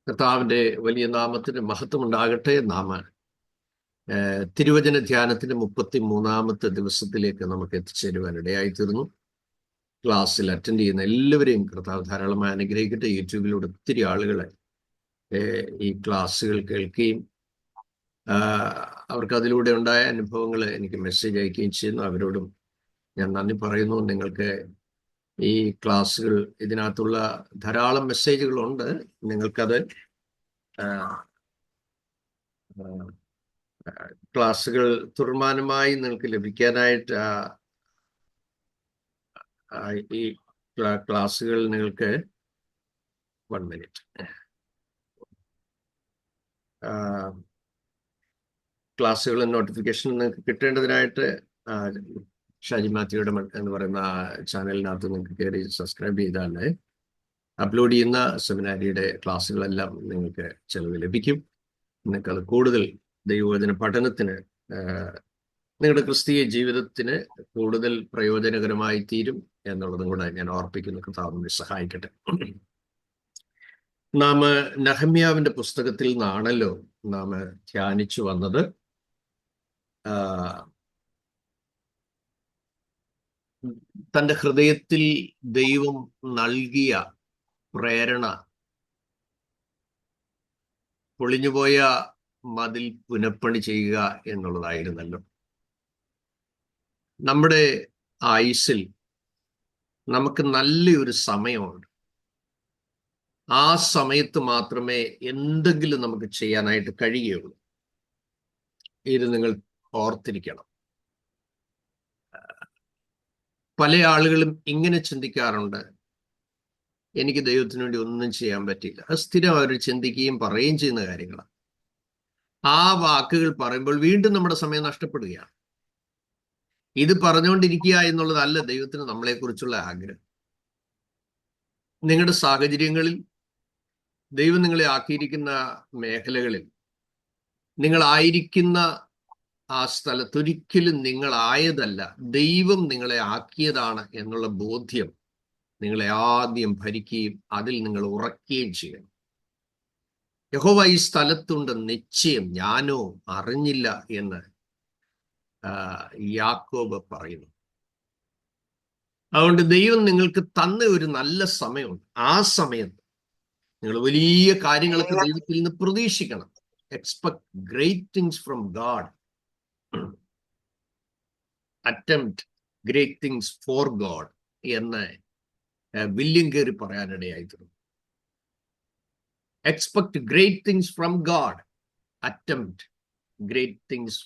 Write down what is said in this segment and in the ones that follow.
കർത്താവിന്റെ വലിയ നാമത്തിന് മഹത്വം ഉണ്ടാകട്ടെ. തിരുവചന ധ്യാനത്തിന്റെ 33-ാമത്തെ ദിവസത്തിലേക്ക് നമുക്ക് എത്തിച്ചേരുവാൻ ഇടയായിത്തീർന്നു. ക്ലാസ്സിൽ അറ്റൻഡ് ചെയ്യുന്ന എല്ലാവരെയും കർത്താവ് ധാരാളമായി അനുഗ്രഹിക്കട്ടെ. യൂട്യൂബിലൂടെ ഒത്തിരി ആളുകളെ ഈ ക്ലാസ്സുകൾ കേൾക്കുകയും അവർക്ക് അതിലൂടെ ഉണ്ടായ അനുഭവങ്ങൾ എനിക്ക് മെസ്സേജ് അയക്കുകയും ചെയ്യുന്നു. അവരോടും ഞാൻ നന്ദി പറയുന്നു. നിങ്ങൾക്ക് ഈ ക്ലാസ്സുകൾ, ഇതിനകത്തുള്ള ധാരാളം മെസ്സേജുകളുണ്ട്. നിങ്ങൾക്കത് ക്ലാസ്സുകൾ തുടർമാനമായി നിങ്ങൾക്ക് ലഭിക്കാനായിട്ട് ഈ ക്ലാസ്സുകൾ നിങ്ങൾക്ക് 1 മിനിറ്റ് ക്ലാസ്സുകൾ നോട്ടിഫിക്കേഷൻ നിങ്ങൾക്ക് കിട്ടേണ്ടതിനായിട്ട് ഷാജി മാത്യുയുടെ എന്ന് പറയുന്ന ചാനലിനകത്ത് നിങ്ങൾക്ക് കയറി സബ്സ്ക്രൈബ് ചെയ്താൽ അപ്ലോഡ് ചെയ്യുന്ന സെമിനാരിയുടെ ക്ലാസ്സുകളെല്ലാം നിങ്ങൾക്ക് ചിലവ് ലഭിക്കും. നിങ്ങൾക്കത് കൂടുതൽ ദൈവവചന പഠനത്തിന്, നിങ്ങളുടെ ക്രിസ്തീയ ജീവിതത്തിന് കൂടുതൽ പ്രയോജനകരമായി തീരും എന്നുള്ളതും കൂടെ ഞാൻ ഓർപ്പിക്കുന്നു. കർത്താവിനെ സഹായിക്കട്ടെ. നാം നെഹമ്യാവിന്റെ പുസ്തകത്തിൽ നിന്നാണല്ലോ നാം ധ്യാനിച്ചു വന്നത്. തൻ്റെ ഹൃദയത്തിൽ ദൈവം നൽകിയ പ്രേരണ, പൊളിഞ്ഞുപോയ മതിൽ പുനഃപ്പണി ചെയ്യുക എന്നുള്ളതായിരുന്നല്ലോ. നമ്മുടെ ആയുസ്സിൽ നമുക്ക് നല്ലൊരു സമയമുണ്ട്. ആ സമയത്ത് മാത്രമേ എന്തെങ്കിലും നമുക്ക് ചെയ്യാനായിട്ട് കഴിയുകയുള്ളൂ. ഇത് നിങ്ങൾ ഓർത്തിരിക്കണം. പല ആളുകളും ഇങ്ങനെ ചിന്തിക്കാറുണ്ട്, എനിക്ക് ദൈവത്തിന് വേണ്ടി ഒന്നും ചെയ്യാൻ പറ്റില്ല. അത് സ്ഥിരം അവർ ചിന്തിക്കുകയും പറയുകയും ചെയ്യുന്ന കാര്യങ്ങളാണ്. ആ വാക്കുകൾ പറയുമ്പോൾ വീണ്ടും നമ്മുടെ സമയം നഷ്ടപ്പെടുകയാണ്. ഇത് പറഞ്ഞുകൊണ്ടിരിക്കുക എന്നുള്ളതല്ല ദൈവത്തിന് നമ്മളെക്കുറിച്ചുള്ള ആഗ്രഹം. നിങ്ങളുടെ സാഹചര്യങ്ങളിൽ, ദൈവം നിങ്ങളെ ആക്കിയിരിക്കുന്ന മേഖലകളിൽ, നിങ്ങളായിരിക്കുന്ന ആ സ്ഥലത്തൊരിക്കലും നിങ്ങളായതല്ല, ദൈവം നിങ്ങളെ ആക്കിയതാണ് എന്നുള്ള ബോധ്യം നിങ്ങളെ ആദ്യം ഭരിക്കുകയും അതിൽ നിങ്ങൾ ഉറക്കുകയും ചെയ്യണം. യഹോവ ഈ സ്ഥലത്തുണ്ട്, നിശ്ചയം ഞാനോ അറിഞ്ഞില്ല എന്ന് യാക്കോബ് പറയുന്നു. അതുകൊണ്ട് ദൈവം നിങ്ങൾക്ക് തന്ന ഒരു നല്ല സമയമുണ്ട്. ആ സമയത്ത് നിങ്ങൾ വലിയ കാര്യങ്ങളൊക്കെ ദൈവത്തിൽ നിന്ന് പ്രതീക്ഷിക്കണം. Expect great things from God, attempt great things for God എന്ന് വില്യം കേറി പറയാനിടയായിത്തീർന്നു. Expect great things from God, attempt great things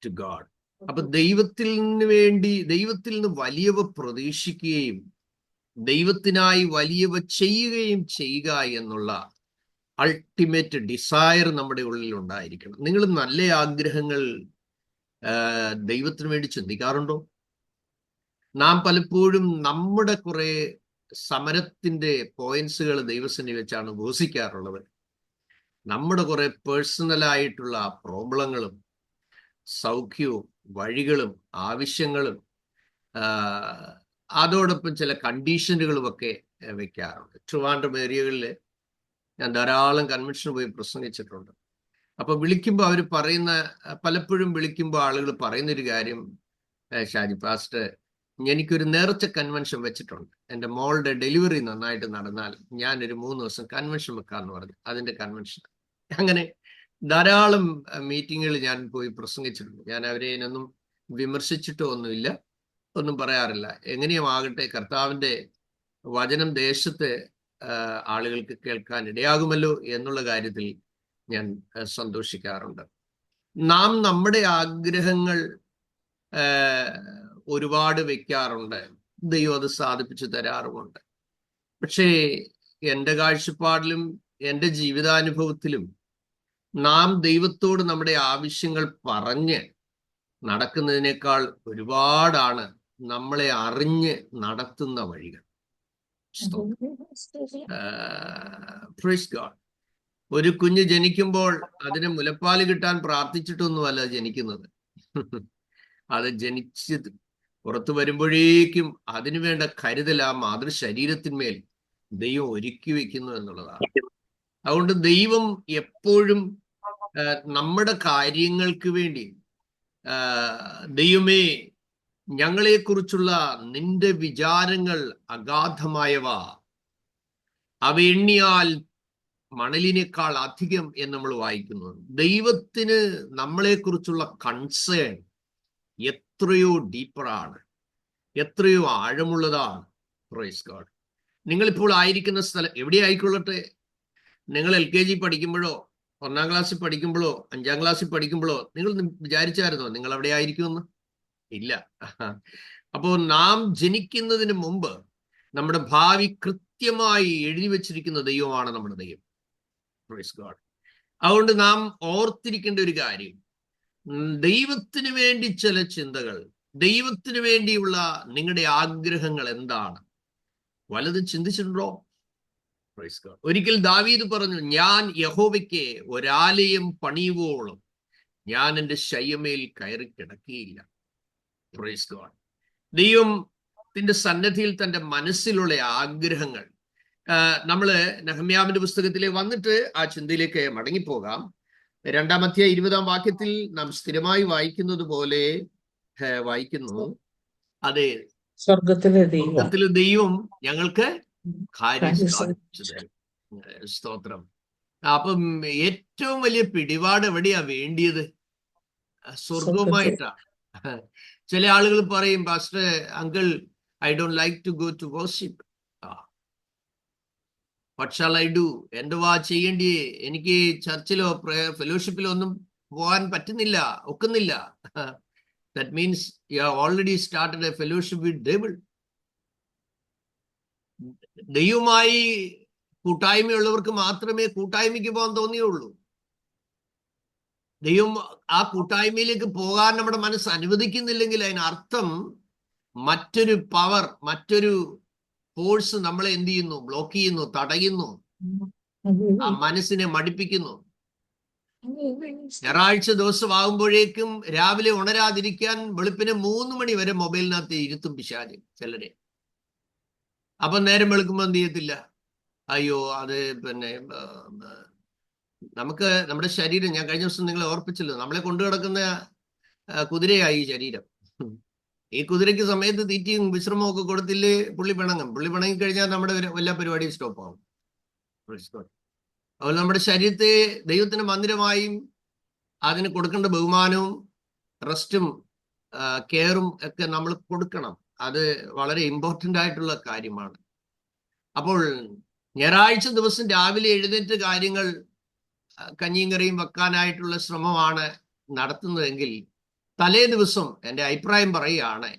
to God. അപ്പൊ ദൈവത്തിൽ നിന്ന് വലിയവ പ്രതീക്ഷിക്കുകയും ദൈവത്തിനായി വലിയവ ചെയ്യുകയും ചെയ്യുക എന്നുള്ള അൾട്ടിമേറ്റ് ഡിസയർ നമ്മുടെ ഉള്ളിൽ ഉണ്ടായിരിക്കണം. നിങ്ങൾ നല്ല ആഗ്രഹങ്ങൾ ദൈവത്തിന് വേണ്ടി ചിന്തിക്കാറുണ്ടോ? നാം പലപ്പോഴും നമ്മുടെ കുറെ സമരത്തിന്റെ പോയിന്റ്സുകൾ ദൈവസന്നിധി വെച്ചാണ് ഘോഷിക്കാറുള്ളത്. നമ്മുടെ കുറെ പേഴ്സണലായിട്ടുള്ള പ്രോബ്ലങ്ങളും സൗഖ്യവും വഴികളും ആവശ്യങ്ങളും അതോടൊപ്പം ചില കണ്ടീഷനുകളും ഒക്കെ വെക്കാറുണ്ട്. ട്രിവാൻഡ്രം ഏരിയകളിൽ ഞാൻ ധാരാളം കൺവെൻഷന് പോയി പ്രസംഗിച്ചിട്ടുണ്ട്. അപ്പൊ വിളിക്കുമ്പോൾ അവർ പലപ്പോഴും വിളിക്കുമ്പോൾ ആളുകൾ പറയുന്നൊരു കാര്യം, ഷാജി പാസ്റ്റർ, എനിക്കൊരു നേർച്ച കൺവെൻഷൻ വെച്ചിട്ടുണ്ട്. എൻ്റെ മോളുടെ ഡെലിവറി നന്നായിട്ട് നടന്നാൽ ഞാനൊരു 3 ദിവസം കൺവെൻഷൻ വെക്കാമെന്ന് പറഞ്ഞു. അതിൻ്റെ കൺവെൻഷൻ. അങ്ങനെ ധാരാളം മീറ്റിങ്ങുകൾ ഞാൻ പോയി പ്രസംഗിച്ചിട്ടുണ്ട്. ഞാൻ അവരെ ഇതിനൊന്നും വിമർശിച്ചിട്ടോ ഒന്നുമില്ല, ഒന്നും പറയാറില്ല. എങ്ങനെയും ആകട്ടെ, കർത്താവിൻ്റെ വചനം ദേശത്തെ ആളുകൾക്ക് കേൾക്കാൻ ഇടയാകുമല്ലോ എന്നുള്ള കാര്യത്തിൽ ഞാൻ സന്തോഷിക്കാറുണ്ട്. നാം നമ്മുടെ ആഗ്രഹങ്ങൾ ഒരുപാട് വെക്കാറുണ്ട്, ദൈവം അത് സാധിപ്പിച്ചു തരാറുമുണ്ട്. പക്ഷേ എൻ്റെ കാഴ്ചപ്പാടിലും എൻ്റെ ജീവിതാനുഭവത്തിലും നാം ദൈവത്തോട് നമ്മുടെ ആവശ്യങ്ങൾ പറഞ്ഞ് നടക്കുന്നതിനേക്കാൾ ഒരുപാടാണ് നമ്മളെ അറിഞ്ഞ് നടത്തുന്ന വഴികൾ. Praise God. ഒരു കുഞ്ഞ് ജനിക്കുമ്പോൾ അതിന് മുലപ്പാല് കിട്ടാൻ പ്രാർത്ഥിച്ചിട്ടൊന്നുമല്ല ജനിക്കുന്നത്. അത് ജനിച്ച് പുറത്തു വരുമ്പോഴേക്കും അതിനു വേണ്ട കരുതൽ ആ മാതൃശരീരത്തിന്മേൽ ദൈവം ഒരുക്കി വെക്കുന്നു എന്നുള്ളതാണ്. അതുകൊണ്ട് ദൈവം എപ്പോഴും നമ്മുടെ കാര്യങ്ങൾക്ക് വേണ്ടി ദൈവമേ, ഞങ്ങളെക്കുറിച്ചുള്ള നിന്റെ വിചാരങ്ങൾ അഗാധമായവ, അവ എണ്ണിയാൽ മണലിനേക്കാൾ അധികം എന്ന് നമ്മൾ വായിക്കുന്നു. ദൈവത്തിന് നമ്മളെക്കുറിച്ചുള്ള കൺസേൺ എത്രയോ ഡീപ്പറാണ്, എത്രയോ ആഴമുള്ളതാണ്. Praise God. നിങ്ങളിപ്പോൾ ആയിരിക്കുന്ന സ്ഥലം എവിടെ ആയിക്കൊള്ളട്ടെ, നിങ്ങൾ LKG പഠിക്കുമ്പോഴോ 1ാം ക്ലാസ്സിൽ പഠിക്കുമ്പോഴോ 5ാം ക്ലാസ്സിൽ പഠിക്കുമ്പോഴോ നിങ്ങൾ വിചാരിച്ചായിരുന്നോ നിങ്ങൾ അവിടെ ആയിരിക്കുമെന്ന്? ഇല്ല. അപ്പോൾ നാം ജനിക്കുന്നതിന് മുമ്പ് നമ്മുടെ ഭാവി കൃത്യമായി എഴുതി വെച്ചിരിക്കുന്ന ദൈവമാണ് നമ്മുടെ ദൈവം. Praise God. അതുകൊണ്ട് നാം ഓർത്തിരിക്കേണ്ട ഒരു കാര്യം, ദൈവത്തിന് വേണ്ടി ചില ചിന്തകൾ, ദൈവത്തിന് വേണ്ടിയുള്ള നിങ്ങളുടെ ആഗ്രഹങ്ങൾ എന്താണ്? വല്ലതും ചിന്തിച്ചിട്ടുണ്ടോ? Praise God. ഒരിക്കൽ ദാവീദ് പറഞ്ഞു, ഞാൻ യഹോവയ്ക്ക് ഒരാലയം പണിയുവോളം ഞാൻ എൻ്റെ ശയ്യമേൽ കയറി കിടക്കുകയില്ല. Praise God. ദൈവത്തിന്റെ സന്നദ്ധിയിൽ തൻ്റെ മനസ്സിലുള്ള ആഗ്രഹങ്ങൾ നമ്മള് നെഹമ്യാവിന്റെ പുസ്തകത്തിലേക്ക് വന്നിട്ട് ആ ചിന്തയിലേക്ക് മടങ്ങിപ്പോകാം. 2-ാം അധ്യായം 20-ാം വാക്യത്തിൽ നാം സ്ഥിരമായി വായിക്കുന്നത് പോലെ വായിക്കുന്നു, അതെ, സ്വർഗത്തിലെ ദൈവം ഞങ്ങൾക്ക് കാര്യം സാധിച്ചു തരും. സ്തോത്രം. അപ്പം ഏറ്റവും വലിയ പിടിപാട് എവിടെയാ വേണ്ടിയത്? സ്വർഗവുമായിട്ടാ. ചില ആളുകൾ പറയും, pastor uncle, I don't like to go to worship. What shall I do? എന്തുവാ ചെയ്യേണ്ടിയേ? എനിക്ക് ചർച്ചിലോ ഫെലോഷിപ്പിലോ ഒന്നും പോകാൻ പറ്റുന്നില്ല, ഒക്കുന്നില്ല. That means you have already started a fellowship with devil. ദൈവവുമായി കൂട്ടായ്മയുള്ളവർക്ക് മാത്രമേ കൂട്ടായ്മയ്ക്ക് പോകാൻ തോന്നിയുള്ളൂ. ദൈവം ആ കൂട്ടായ്മയിലേക്ക് പോകാൻ നമ്മുടെ മനസ്സ് അനുവദിക്കുന്നില്ലെങ്കിൽ അതിനർത്ഥം മറ്റൊരു പവർ, മറ്റൊരു ഫോഴ്സ് നമ്മളെ എന്ത് ചെയ്യുന്നു? ബ്ലോക്ക് ചെയ്യുന്നു, തടയുന്നു, ആ മനസ്സിനെ മടിപ്പിക്കുന്നു. ഞായറാഴ്ച ദിവസമാകുമ്പോഴേക്കും രാവിലെ ഉണരാതിരിക്കാൻ വെളുപ്പിന് 3 മണി വരെ മൊബൈലിനകത്ത് ഇരുത്തും പിശാച് ചിലരെ. അപ്പൊ നേരം വെളുക്കുമ്പോൾ എന്ത് ചെയ്യത്തില്ല? അയ്യോ, അത് പിന്നെ നമുക്ക് നമ്മുടെ ശരീരം, ഞാൻ കഴിഞ്ഞ ദിവസം നിങ്ങളെ ഓർപ്പിച്ചല്ലോ, നമ്മളെ കൊണ്ടു കിടക്കുന്ന കുതിരയായി ഈ ശരീരം. ഈ കുതിരയ്ക്ക് സമയത്ത് തീറ്റയും വിശ്രമവും ഒക്കെ കൊടുത്തില്ലേ പുള്ളി പിണങ്ങി കഴിഞ്ഞാൽ നമ്മുടെ എല്ലാ പരിപാടിയും സ്റ്റോപ്പ് ആവും. അതുപോലെ നമ്മുടെ ശരീരത്തെ ദൈവത്തിന്റെ മന്ദിരമായും അതിന് കൊടുക്കേണ്ട ബഹുമാനവും റെസ്റ്റും കെയറും ഒക്കെ നമ്മൾ കൊടുക്കണം. അത് വളരെ ഇമ്പോർട്ടൻ്റ് ആയിട്ടുള്ള കാര്യമാണ്. അപ്പോൾ ഞായറാഴ്ച ദിവസം രാവിലെ എഴുന്നേറ്റ് കാര്യങ്ങൾ കഞ്ഞിയും കറിയും വെക്കാനായിട്ടുള്ള ശ്രമമാണ് നടത്തുന്നതെങ്കിൽ തലേ ദിവസം എൻ്റെ അഭിപ്രായം പറയുകയാണ്,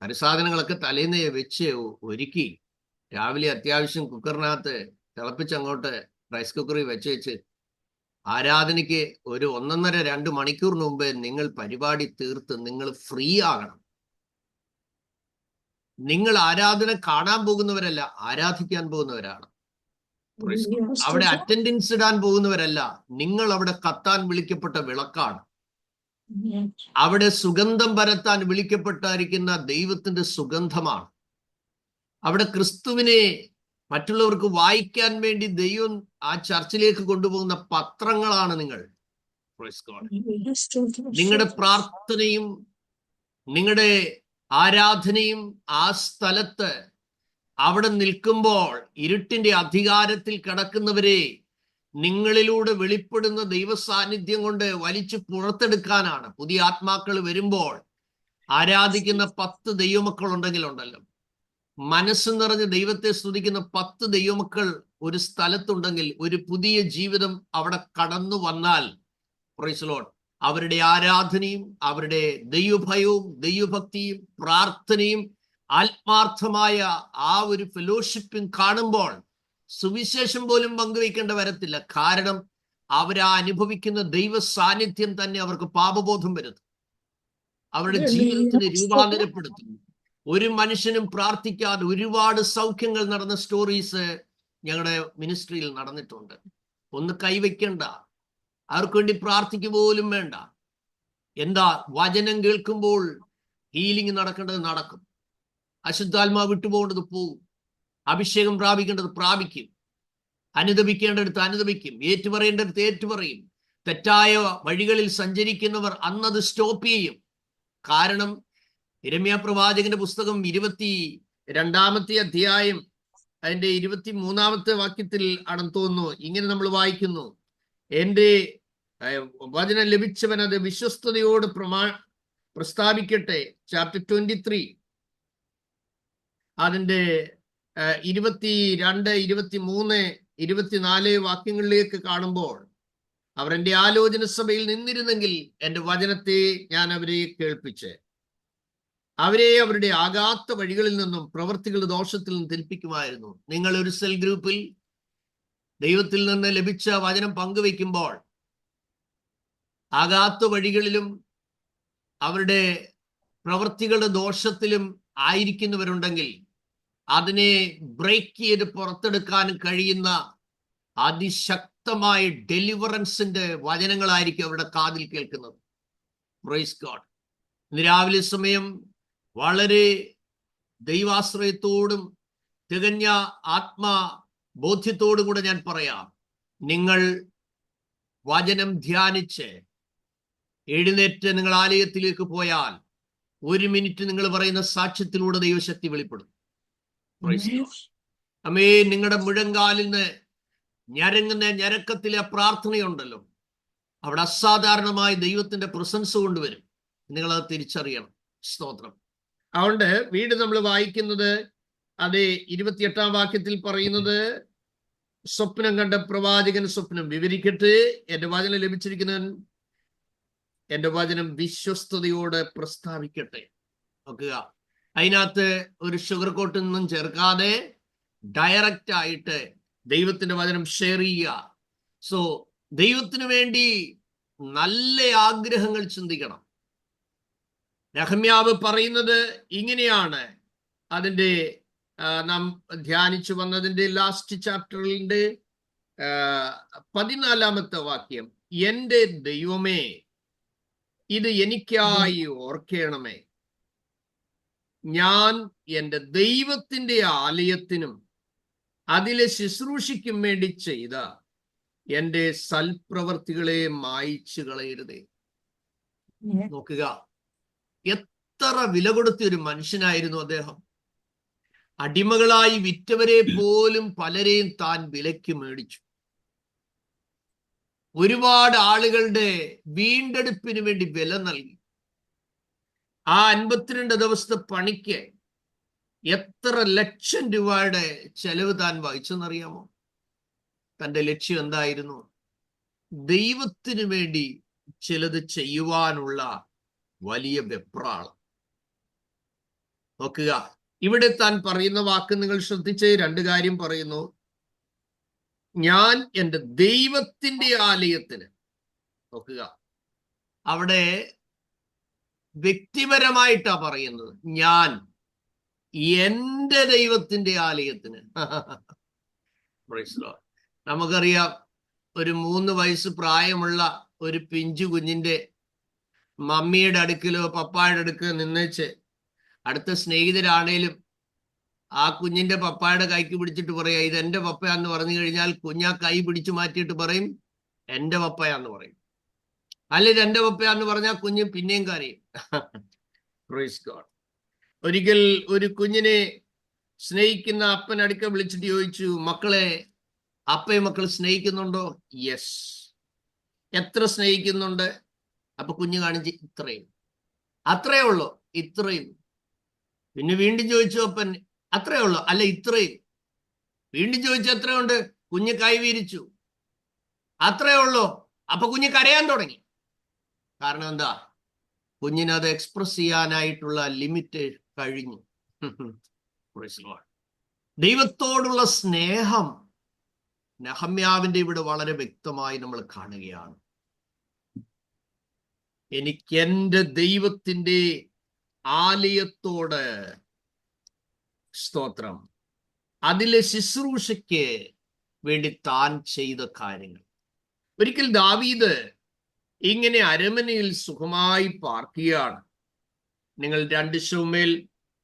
അരിസാധനങ്ങളൊക്കെ തലേന്ന് വെച്ച് ഒരുക്കി രാവിലെ അത്യാവശ്യം കുക്കറിനകത്ത് തിളപ്പിച്ചങ്ങോട്ട് റൈസ് കുക്കറിൽ വെച്ച് ആരാധനയ്ക്ക് ഒരു 1.5-2 മണിക്കൂറിന് മുമ്പേ നിങ്ങൾ പരിപാടി തീർത്ത് നിങ്ങൾ ഫ്രീ ആകണം. നിങ്ങൾ ആരാധന കാണാൻ പോകുന്നവരല്ല, ആരാധിക്കാൻ പോകുന്നവരാണ്. അവിടെ അറ്റൻഡൻസ് ഇടാൻ പോകുന്നവരല്ല, നിങ്ങൾ അവിടെ കത്താൻ വിളിക്കപ്പെട്ട വിളക്കാണ്. അവിടെ സുഗന്ധം പരത്താൻ വിളിക്കപ്പെട്ടിരിക്കുന്ന ദൈവത്തിന്റെ സുഗന്ധമാണ്. അവിടെ ക്രിസ്തുവിനെ മറ്റുള്ളവർക്ക് വായിക്കാൻ വേണ്ടി ദൈവം ആ ചർച്ചിലേക്ക് കൊണ്ടുപോകുന്ന പത്രങ്ങളാണ് നിങ്ങൾ. നിങ്ങളുടെ പ്രാർത്ഥനയും നിങ്ങളുടെ ആരാധനയും ആ സ്ഥലത്ത് അവിടെ നിൽക്കുമ്പോൾ ഇരുട്ടിന്റെ അധികാരത്തിൽ കിടക്കുന്നവരെ നിങ്ങളിലൂടെ വെളിപ്പെടുന്ന ദൈവ സാന്നിധ്യം കൊണ്ട് വലിച്ചു പുറത്തെടുക്കാനാണ്. പുതിയ ആത്മാക്കൾ വരുമ്പോൾ ആരാധിക്കുന്ന 10 ദൈവമക്കൾ ഉണ്ടെങ്കിലുണ്ടല്ലോ, മനസ്സ് നിറഞ്ഞ് ദൈവത്തെ സ്തുതിക്കുന്ന 10 ദൈവമക്കൾ ഒരു സ്ഥലത്തുണ്ടെങ്കിൽ ഒരു പുതിയ ജീവിതം അവിടെ കടന്നു വന്നാൽ, പ്രൈസ് ദി ലോർഡ്, അവരുടെ ആരാധനയും അവരുടെ ദൈവഭയവും ദൈവഭക്തിയും പ്രാർത്ഥനയും ആത്മാർത്ഥമായ ആ ഒരു ഫെലോഷിപ്പും കാണുമ്പോൾ സുവിശേഷം പോലും പങ്കുവയ്ക്കേണ്ട വരത്തില്ല. കാരണം അവരാ അനുഭവിക്കുന്ന ദൈവ സാന്നിധ്യം തന്നെ അവർക്ക് പാപബോധം വരുത്തും, അവരുടെ ജീവിതത്തിന് രൂപാന്തരപ്പെടുത്തും. ഒരു മനുഷ്യനും പ്രാർത്ഥിക്കാതെ ഒരുപാട് സൗഖ്യങ്ങൾ നടന്ന സ്റ്റോറീസ് ഞങ്ങളുടെ മിനിസ്ട്രിയിൽ നടന്നിട്ടുണ്ട്. ഒന്ന് കൈവയ്ക്കണ്ട, അവർക്ക് വേണ്ടി പ്രാർത്ഥിക്കുക പോലും വേണ്ട. എന്താ, വചനം കേൾക്കുമ്പോൾ ഹീലിംഗ് നടക്കേണ്ടത് നടക്കും, അശുദ്ധാത്മാവ് വിട്ടുപോകേണ്ടത് പോകും, അഭിഷേകം പ്രാപിക്കേണ്ടത് പ്രാപിക്കും. അനുദപിക്കേണ്ടടുത്ത് അനുദപിക്കും, ഏറ്റുപറയേണ്ടടുത്ത് ഏറ്റുപറയും. തെറ്റായ വഴികളിൽ സഞ്ചരിക്കുന്നവർ അന്നത് സ്റ്റോപ്പ് ചെയ്യും. കാരണം യിരെമ്യാ പ്രവാചകന്റെ പുസ്തകം 22-ാമത്തെ അധ്യായം അതിന്റെ 23-ാമത്തെ വാക്യത്തിൽ ആണെന്ന് തോന്നുന്നു, ഇങ്ങനെ നമ്മൾ വായിക്കുന്നു: എന്റെ വചനം ലഭിച്ചവൻ അത് വിശ്വസ്തയോട് പ്രസ്താവിക്കട്ടെ. ചാപ്റ്റർ 23 അതിന്റെ 22, 23, 24 വാക്യങ്ങളിലേക്ക് കാണുമ്പോൾ, അവർ എൻ്റെ ആലോചന സഭയിൽ നിന്നിരുന്നെങ്കിൽ എൻ്റെ വചനത്തെ ഞാൻ അവരെ കേൾപ്പിച്ച് അവരെ അവരുടെ ആകാത്ത വഴികളിൽ നിന്നും പ്രവൃത്തികളുടെ ദോഷത്തിൽ നിന്നും തിരിപ്പിക്കുമായിരുന്നു. നിങ്ങൾ ഒരു സെൽ ഗ്രൂപ്പിൽ ദൈവത്തിൽ നിന്ന് ലഭിച്ച വചനം പങ്കുവെക്കുമ്പോൾ ആകാത്ത വഴികളിലും അവരുടെ പ്രവൃത്തികളുടെ ദോഷത്തിലും ആയിരിക്കുന്നവരുണ്ടെങ്കിൽ അതിനെ ബ്രേക്ക് ചെയ്ത് പുറത്തെടുക്കാൻ കഴിയുന്ന അതിശക്തമായ ഡെലിവറൻസിന്റെ വചനങ്ങളായിരിക്കും അവരുടെ കാതിൽ കേൾക്കുന്നത്. Praise God. ഇന്ന് രാവിലെ സമയം വളരെ ദൈവാശ്രയത്തോടും തികഞ്ഞ ആത്മബോധ്യത്തോടും കൂടെ ഞാൻ പറയാം, നിങ്ങൾ വചനം ധ്യാനിച്ച് എഴുന്നേറ്റ് നിങ്ങൾ ആലയത്തിലേക്ക് പോയാൽ 1 മിനിറ്റ് നിങ്ങൾ പറയുന്ന സാക്ഷ്യത്തിലൂടെ ദൈവശക്തി വെളിപ്പെടും. അമേ, നിങ്ങളുടെ മുഴങ്കാലിൽ നിന്ന് ഞരങ്ങുന്ന ഞരക്കത്തിലെ പ്രാർത്ഥനയുണ്ടല്ലോ, അവിടെ അസാധാരണമായ ദൈവത്തിന്റെ പ്രസൻസ് കൊണ്ടുവരും. നിങ്ങളത് തിരിച്ചറിയണം. സ്തോത്രം. അതുകൊണ്ട് വീണ്ടും നമ്മൾ വായിക്കുന്നത് അതേ 28-ാം വാക്യത്തിൽ പറയുന്നത്, സ്വപ്നം കണ്ട പ്രവാചകൻ സ്വപ്നം വിവരിക്കട്ടെ. എൻ്റെ വചനം ലഭിച്ചിരിക്കുന്നവൻ എൻ്റെ വചനം വിശ്വസ്തയോടെ പ്രസ്താവിക്കട്ടെ. നോക്കുക, അതിനകത്ത് ഒരു ഷുഗർ കോട്ടൊന്നും ചേർക്കാതെ ഡയറക്റ്റ് ആയിട്ട് ദൈവത്തിന്റെ വചനം ഷെയർ ചെയ്യുക. സോ ദൈവത്തിന് വേണ്ടി നല്ല ആഗ്രഹങ്ങൾ ചിന്തിക്കണം. നെഹമ്യാവ് പറയുന്നത് ഇങ്ങനെയാണ്. അതിൻ്റെ നാം ധ്യാനിച്ചു വന്നതിൻ്റെ ലാസ്റ്റ് ചാപ്റ്ററിന്റെ 14-ാമത്തെ വാക്യം, എൻ്റെ ദൈവമേ, ഇത് എനിക്കായി ഓർക്കണമേ. ഞാൻ എൻ്റെ ദൈവത്തിന്റെ ആലയത്തിനും അതിലെ ശുശ്രൂഷയ്ക്കും വേണ്ടി ചെയ്ത എൻ്റെ സൽപ്രവർത്തികളെ മായിച്ചു കളയരുതേ. നോക്കുക, എത്ര വില കൊടുത്ത ഒരു മനുഷ്യനായിരുന്നു അദ്ദേഹം. അടിമകളായി വിറ്റവരെ പോലും പലരെയും താൻ വിലയ്ക്ക് മേടിച്ചു. ഒരുപാട് ആളുകളുടെ വീണ്ടെടുപ്പിന് വേണ്ടി വില നൽകി. ആ 52 ദിവസത്തെ പണിക്ക് എത്ര ലക്ഷം രൂപയുടെ ചെലവ് താൻ വഹിച്ചെന്നറിയാമോ? തൻ്റെ ലക്ഷ്യം എന്തായിരുന്നു? ദൈവത്തിനു വേണ്ടി ചിലത് ചെയ്യുവാനുള്ള വലിയ വെപ്രാളം. നോക്കുക, ഇവിടെ താൻ പറയുന്ന വാക്ക് നിങ്ങൾ ശ്രദ്ധിച്ച് 2 കാര്യം പറയുന്നു. ഞാൻ എൻ്റെ ദൈവത്തിന്റെ ആലയത്തിന്, നോക്കുക, അവിടെ വ്യക്തിപരമായിട്ടാ പറയുന്നത്. ഞാൻ എൻ്റെ ദൈവത്തിന്റെ ആലയത്തിന്. നമുക്കറിയാം, ഒരു 3 വയസ്സ് പ്രായമുള്ള ഒരു പിഞ്ചു കുഞ്ഞിന്റെ മമ്മിയുടെ അടുക്കലോ പപ്പായുടെ അടുക്കലോ നിന്നേച്ച് അടുത്ത സ്നേഹിതരാണേലും ആ കുഞ്ഞിന്റെ പപ്പായുടെ കൈക്ക് പിടിച്ചിട്ട് പറയാ, ഇത് എൻ്റെ പപ്പയാന്ന് പറഞ്ഞു കഴിഞ്ഞാൽ കുഞ്ഞാ കൈ പിടിച്ചു മാറ്റിയിട്ട് പറയും എൻ്റെ പപ്പയാന്ന് പറയും. അല്ല, ഇത് എൻ്റെ പപ്പയാന്ന് പറഞ്ഞാൽ കുഞ്ഞ് പിന്നെയും കരയും. Praise God. ഒരിക്കൽ ഒരു കുഞ്ഞിനെ സ്നേഹിക്കുന്ന അപ്പൻ അടുക്ക വിളിച്ചിട്ട് ചോദിച്ചു, മക്കളെ, അപ്പയെ മക്കൾ സ്നേഹിക്കുന്നുണ്ടോ? യെസ്. എത്ര സ്നേഹിക്കുന്നുണ്ട്? അപ്പൊ കുഞ്ഞ് കാണിച്ച് ഇത്രയും. അത്രേ ഉള്ളൂ? ഇത്രയും. പിന്നെ വീണ്ടും ചോദിച്ചു അപ്പൻ, അത്രേ ഉള്ളൂ? അല്ല, ഇത്രയും. വീണ്ടും ചോദിച്ചു എത്രയുണ്ട്? കുഞ്ഞ് കൈ വിരിച്ചു. അത്രേ ഉള്ളൂ? അപ്പൊ കുഞ്ഞ് കരയാൻ തുടങ്ങി. കാരണം എന്താ? കുഞ്ഞിനത് എക്സ്പ്രസ് ചെയ്യാനായിട്ടുള്ള ലിമിറ്റ് കഴിഞ്ഞു. ദൈവത്തോടുള്ള സ്നേഹം നെഹമ്യാവിന്റെ ഇവിടെ വളരെ വ്യക്തമായി നമ്മൾ കാണുകയാണ്. എനിക്ക് എൻ്റെ ദൈവത്തിന്റെ ആലയത്തോട്, സ്തോത്രം, അതിലെ ശുശ്രൂഷയ്ക്ക് വേണ്ടി താൻ ചെയ്ത കാര്യങ്ങൾ. ഒരിക്കൽ ദാവീദ് ഇങ്ങനെ അരമനയിൽ സുഖമായി പാർക്കുകയാണ്. നിങ്ങൾ 2 ശമൂവേൽ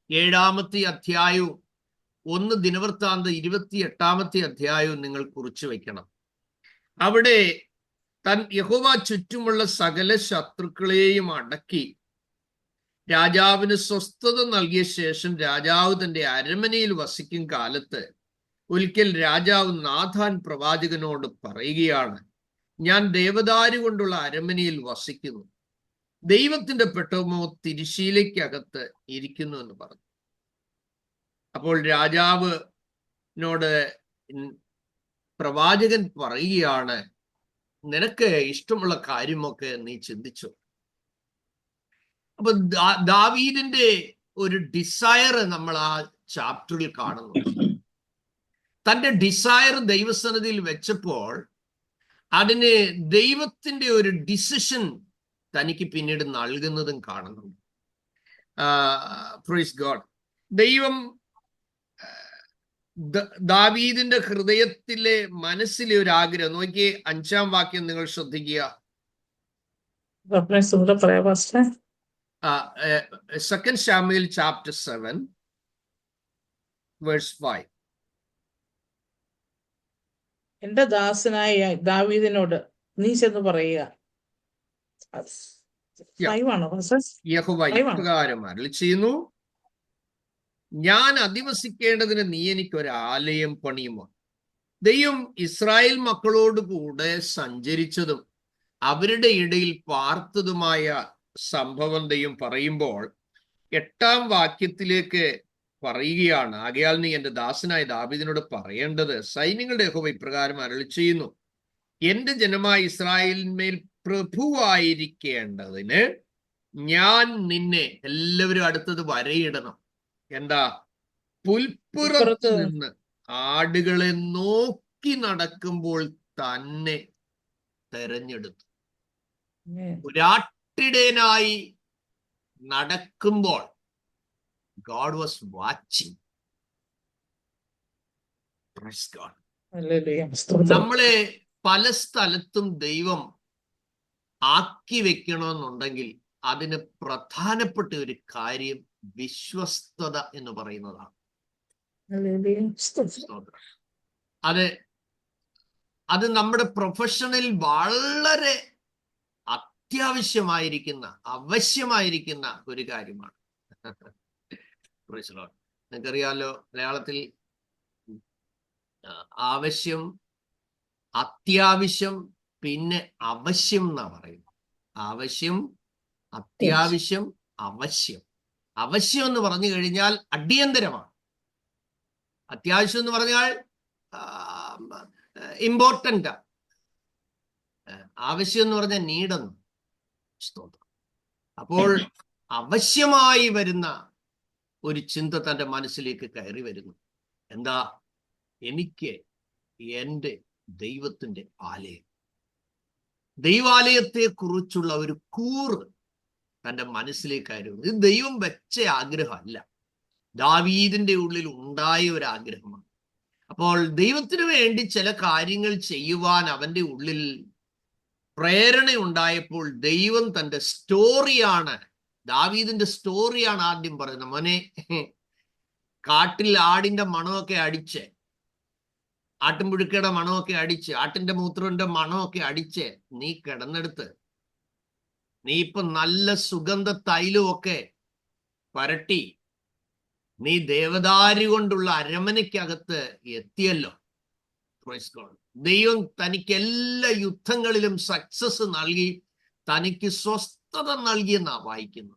7-ാമത്തെ അധ്യായവും 1 ദിനവൃത്താന്ത 28-ാമത്തെ അധ്യായവും നിങ്ങൾ കുറിച്ചു വെക്കണം. അവിടെ യഹോവ ചുറ്റുമുള്ള സകല ശത്രുക്കളെയും അടക്കി രാജാവിന് സ്വസ്ഥത നൽകിയ ശേഷം രാജാവ് തന്റെ അരമനയിൽ വസിക്കും കാലത്ത് ഒരിക്കൽ രാജാവ് നാഥാൻ പ്രവാചകനോട് പറയുകയാണ്, ഞാൻ ദേവദാരു കൊണ്ടുള്ള അരമനയിൽ വസിക്കുന്നു, ദൈവത്തിന്റെ പെട്ടകമോ തിരുശീലയ്ക്കകത്ത് ഇരിക്കുന്നു എന്ന് പറഞ്ഞു. അപ്പോൾ രാജാവിനോട് പ്രവാചകൻ പറയുകയാണ്, നിനക്ക് ഇഷ്ടമുള്ള കാര്യമൊക്കെ നീ ചിന്തിച്ചു. അപ്പൊ ദാവീദിന്റെ ഒരു ഡിസയർ നമ്മൾ ആ ചാപ്റ്ററിൽ കാണുന്നു. തന്റെ ഡിസയർ ദൈവസന്നിധിയിൽ വെച്ചപ്പോൾ അതിന് ദൈവത്തിന്റെ ഒരു ഡിസിഷൻ തനിക്ക് പിന്നീട് നൽകുന്നതും കാണുന്നുണ്ട്. Praise God. ദൈവം ദാവീദിന്റെ ഹൃദയത്തിലെ മനസ്സിലെ ഒരു ആഗ്രഹം നോക്കിയേ. 5-ാം വാക്യം നിങ്ങൾ ശ്രദ്ധിക്കുക. 2 Samuel chapter 7 verse 5. എന്റെ ദാസനായ ദാവീദിനോട് നീ ചെന്ന് പറയുക. യഹോവ ഇപ്രകാരം അരുളിച്ചെയ്യുന്നു, ഞാൻ അധിവസിക്കേണ്ടതിന് നീ എനിക്കൊരു ആലയം പണിയുമോ? ദൈവം ഇസ്രായേൽ മക്കളോട് കൂടെ സഞ്ചരിച്ചതും അവരുടെ ഇടയിൽ പാർത്തതുമായ സംഭവം ദൈവം പറയുമ്പോൾ 8-ാം വാക്യത്തിലേക്ക് പറയുകയാണ്, ആകയാൽ നീ എന്റെ ദാസനായ ദാവീദിനോട് പറയേണ്ടത്, സൈന്യങ്ങളുടെ യഹോവ ഇപ്രകാരം അരുളിച്ചെയ്യുന്നു, എന്റെ ജനമായ ഇസ്രായേലിന്മേൽ പ്രഭുവായിരിക്കേണ്ടതിന് ഞാൻ നിന്നെ, എല്ലാവരും അടുത്തത് വരയിടണം, എന്താ, പുൽപ്പുറത്ത് നിന്ന് ആടുകളെ നോക്കി നടക്കുമ്പോൾ തന്നെ തെരഞ്ഞെടുത്തു. ഒരാട്ടിടയനായി നടക്കുമ്പോൾ God was watching. Praise God. നമ്മളെ പല സ്ഥലത്തും ദൈവം ആക്കി വെക്കണമെന്നുണ്ടെങ്കിൽ അതിന് പ്രധാനപ്പെട്ട ഒരു കാര്യം വിശ്വസ്തത എന്ന് പറയുന്നതാണ്. അത് നമ്മുടെ പ്രൊഫഷനിൽ വളരെ അത്യാവശ്യമായിരിക്കുന്ന, അവശ്യമായിരിക്കുന്ന ഒരു കാര്യമാണ്. നിങ്ങൾക്കറിയാലോ, മലയാളത്തിൽ ആവശ്യം, അത്യാവശ്യം, പിന്നെ അവശ്യം എന്നാ പറയുന്നത്. ആവശ്യം, അത്യാവശ്യം, അവശ്യം. അവശ്യം എന്ന് പറഞ്ഞു കഴിഞ്ഞാൽ അടിയന്തരമാണ്. അത്യാവശ്യം എന്ന് പറഞ്ഞാൽ ഇമ്പോർട്ടൻ്റ്. ആവശ്യം എന്ന് പറഞ്ഞാൽ നീഡെന്ന്. അപ്പോൾ അവശ്യമായി വരുന്ന ഒരു ചിന്ത തൻ്റെ മനസ്സിലേക്ക് കയറി വരുന്നു. എന്താ? എനിക്ക് എൻ്റെ ദൈവത്തിൻ്റെ ആലയം, ദൈവാലയത്തെ കുറിച്ചുള്ള ഒരു കൂറ് തൻ്റെ മനസ്സിലേക്ക് കയറി വരുന്നു. ഇത് ദൈവം വെച്ച ആഗ്രഹമല്ല, ദാവീദിന്റെ ഉള്ളിൽ ഉണ്ടായ ഒരു ആഗ്രഹമാണ്. അപ്പോൾ ദൈവത്തിന് വേണ്ടി ചില കാര്യങ്ങൾ ചെയ്യുവാൻ അവന്റെ ഉള്ളിൽ പ്രേരണ ഉണ്ടായപ്പോൾ ദൈവം തൻ്റെ സ്റ്റോറിയാണ്, ദാവീദിന്റെ സ്റ്റോറിയാണ് ആദ്യം പറയുന്നത്. മോനെ, കാട്ടിൽ ആടിന്റെ മണമൊക്കെ അടിച്ച്, ആട്ടിൻപുഴുക്കയുടെ മണമൊക്കെ അടിച്ച്, ആട്ടിന്റെ മൂത്രന്റെ മണമൊക്കെ അടിച്ച് നീ കിടന്നെടുത്ത്, നീ ഇപ്പൊ നല്ല സുഗന്ധ തൈലമൊക്കെ പരട്ടി നീ ദേവദാരു കൊണ്ടുള്ള അരമനയ്ക്കകത്ത് എത്തിയല്ലോ. ദൈവം തനിക്ക് എല്ലാ യുദ്ധങ്ങളിലും സക്സസ് നൽകി തനിക്ക് സ്വസ്ഥത നൽകിയെന്നാ വായിക്കുന്നു.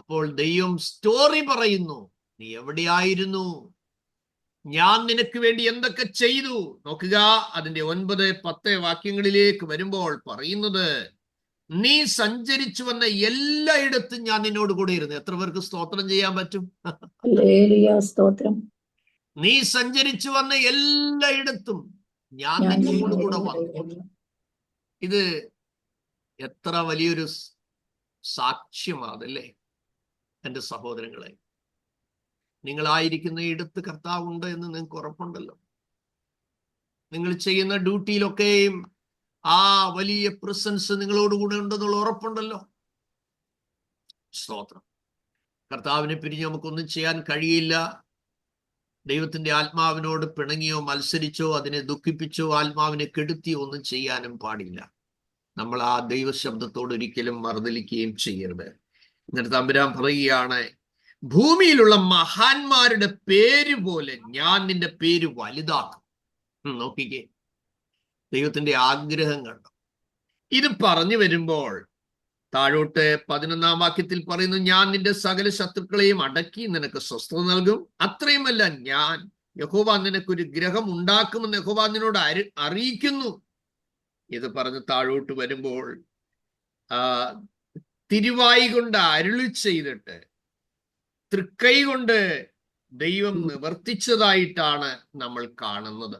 അപ്പോൾ ദൈവം സ്റ്റോറി പറയുന്നു, നീ എവിടെയായിരുന്നു, ഞാൻ നിനക്ക് വേണ്ടി എന്തൊക്കെ ചെയ്തു. നോക്കുക, അതിന്റെ 9-10 വാക്യങ്ങളിലേക്ക് വരുമ്പോൾ പറയുന്നത്, നീ സഞ്ചരിച്ചു വന്ന എല്ലായിടത്തും ഞാൻ നിന്നോട് കൂടെ ഇരുന്നു. എത്ര പേർക്ക് സ്തോത്രം ചെയ്യാൻ പറ്റും? സ്തോത്രം. നീ സഞ്ചരിച്ചു വന്ന എല്ലായിടത്തും ഞാൻ നിന്നോട് കൂടെ വന്നു. ഇത് എത്ര വലിയൊരു സാക്ഷ്യമാണല്ലേ എൻ്റെ സഹോദരങ്ങളെ. നിങ്ങളായിരിക്കുന്ന ഇടത്ത് കർത്താവുണ്ട് എന്ന് നിങ്ങൾക്ക് ഉറപ്പുണ്ടല്ലോ. നിങ്ങൾ ചെയ്യുന്ന ഡ്യൂട്ടിയിലൊക്കെയും ആ വലിയ പ്രസൻസ് നിങ്ങളോടുകൂടെ ഉണ്ടെന്നുള്ള ഉറപ്പുണ്ടല്ലോ. സ്തോത്രം. കർത്താവിനെ പിരിഞ്ഞ് നമുക്കൊന്നും ചെയ്യാൻ കഴിയില്ല. ദൈവത്തിന്റെ ആത്മാവിനോട് പിണങ്ങിയോ മത്സരിച്ചോ അതിനെ ദുഃഖിപ്പിച്ചോ ആത്മാവിനെ കെടുത്തിയോ ഒന്നും ചെയ്യാനും പാടില്ല. നമ്മൾ ആ ദൈവശബ്ദത്തോട് ഒരിക്കലും മറുതലിക്കുകയും ചെയ്യരുത്. എന്നിട്ട് തമ്പുരാൻ പറയുകയാണ്, ഭൂമിയിലുള്ള മഹാന്മാരുടെ പേര് പോലെ ഞാൻ നിന്റെ പേര് വലുതാക്കും. നോക്കിക്കേ, ദൈവത്തിന്റെ ആഗ്രഹം കണ്ടു. ഇത് പറഞ്ഞു വരുമ്പോൾ താഴോട്ട് 11-ാം വാക്യത്തിൽ പറയുന്നു, ഞാൻ നിന്റെ സകല ശത്രുക്കളെയും അടക്കി നിനക്ക് സ്വസ്ഥത നൽകും. അത്രയുമല്ല, ഞാൻ യഹോവ നിനക്കൊരു ഗ്രഹം ഉണ്ടാക്കുമെന്ന് യഹോവ നിന്നോട് അറിയിക്കുന്നു. ഇത് പറഞ്ഞ് താഴോട്ട് വരുമ്പോൾ തിരുവായി കൊണ്ട് അരുളി ചെയ്തിട്ട് തൃക്കൈ കൊണ്ട് ദൈവം നിവർത്തിച്ചതായിട്ടാണ് നമ്മൾ കാണുന്നത്.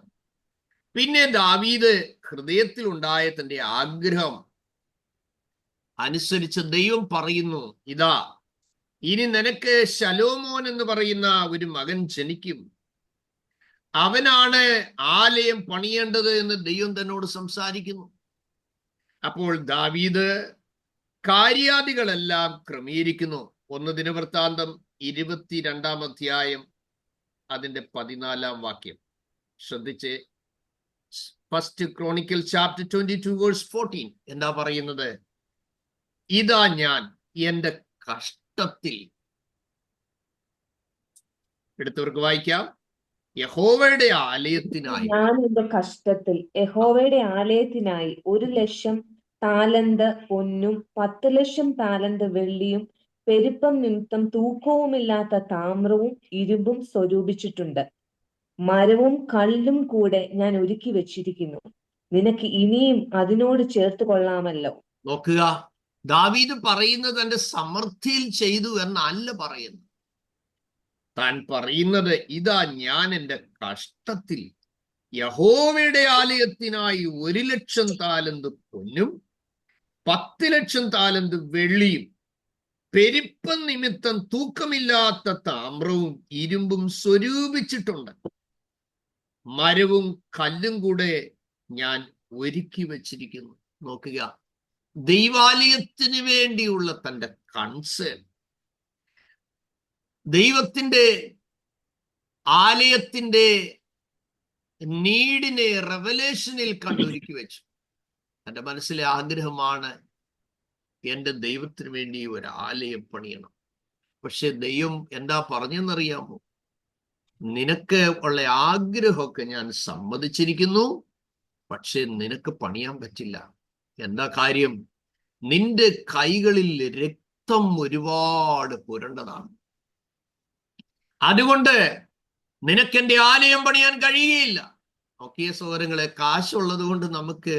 പിന്നെ ദാവീദ് ഹൃദയത്തിൽ ഉണ്ടായ തന്റെ ആഗ്രഹം അനുസരിച്ച് ദൈവം പറയുന്നു, ഇതാ ഇനി നിനക്ക് ശലോമോൻ എന്ന് പറയുന്ന ഒരു മകൻ ജനിക്കും, അവനാണ് ആലയം പണിയേണ്ടത് എന്ന് ദൈവം തന്നോട് സംസാരിക്കുന്നു. അപ്പോൾ ദാവീദ് കാര്യാദികളെല്ലാം ക്രമീകരിക്കുന്നു. 1 ദിനവൃത്താന്തം 22-ാം അധ്യായം അതിന്റെ 14-ാം വാക്യം ശ്രദ്ധിച്ച്. 1 Chronicle chapter 22 verse 14 എന്താ പറയുന്നത്? ഇതാ ഞാൻ എന്റെ കഷ്ടത്തിൽ, എടുത്തവർക്ക് വായിക്കാം, യഹോവയുടെ ആലയത്തിനായി ഞാൻ എന്റെ കഷ്ടത്തിൽ യഹോവയുടെ ആലയത്തിനായി 1,00,000 താലന്ത് പൊന്നും 10,00,000 താലന്ത് വെള്ളിയും പെരുപ്പം നിമിത്തം തൂക്കവുമില്ലാത്ത താമ്രവും ഇരുമ്പും സ്വരൂപിച്ചിട്ടുണ്ട്. മരവും കല്ലും കൂടെ ഞാൻ ഒരുക്കി വെച്ചിരിക്കുന്നു. നിനക്ക് ഇനിയും അതിനോട് ചേർത്ത് കൊള്ളാമല്ലോ. നോക്കുക, ദാവീദ് പറയുന്നത് തന്റെ സമൃദ്ധിയിൽ ചെയ്തു എന്നല്ല പറയുന്നത്. താൻ പറയുന്നത്, ഇതാ ഞാൻ എന്റെ കഷ്ടത്തിൽ യഹോവയുടെ ആലയത്തിനായി 1,00,000 താലന്ത് പൊന്നും 10,00,000 താലന്ത് വെള്ളിയും പെരുപ്പം നിമിത്തം തൂക്കമില്ലാത്ത താമ്രവും ഇരുമ്പും സ്വരൂപിച്ചിട്ടുണ്ട്. മരവും കല്ലും കൂടെ ഞാൻ ഒരുക്കി വച്ചിരിക്കുന്നു. നോക്കുക, ദൈവാലയത്തിന് വേണ്ടിയുള്ള തന്റെ കൺസേൺ, ദൈവത്തിന്റെ ആലയത്തിന്റെ നീഡിനെ റെവലേഷനിൽ കണ്ടൊരുക്കി വെച്ചു. എൻ്റെ മനസ്സിലെ ആഗ്രഹമാണ് എൻ്റെ ദൈവത്തിന് വേണ്ടി ഒരു ആലയം പണിയണം. പക്ഷെ ദൈവം എന്താ പറഞ്ഞെന്നറിയാമോ? നിനക്ക് ഉള്ള ആഗ്രഹമൊക്കെ ഞാൻ സമ്മതിച്ചിരിക്കുന്നു, പക്ഷെ നിനക്ക് പണിയാൻ പറ്റില്ല. എന്താ കാര്യം? നിന്റെ കൈകളിൽ രക്തം ഒരുപാട് പുരണ്ടതാണ്. അതുകൊണ്ട് നിനക്ക് എൻ്റെ ആലയം പണിയാൻ കഴിയുകയില്ല. നോക്കിയ സഹോദരങ്ങളെ, കാശുള്ളത് കൊണ്ട് നമുക്ക്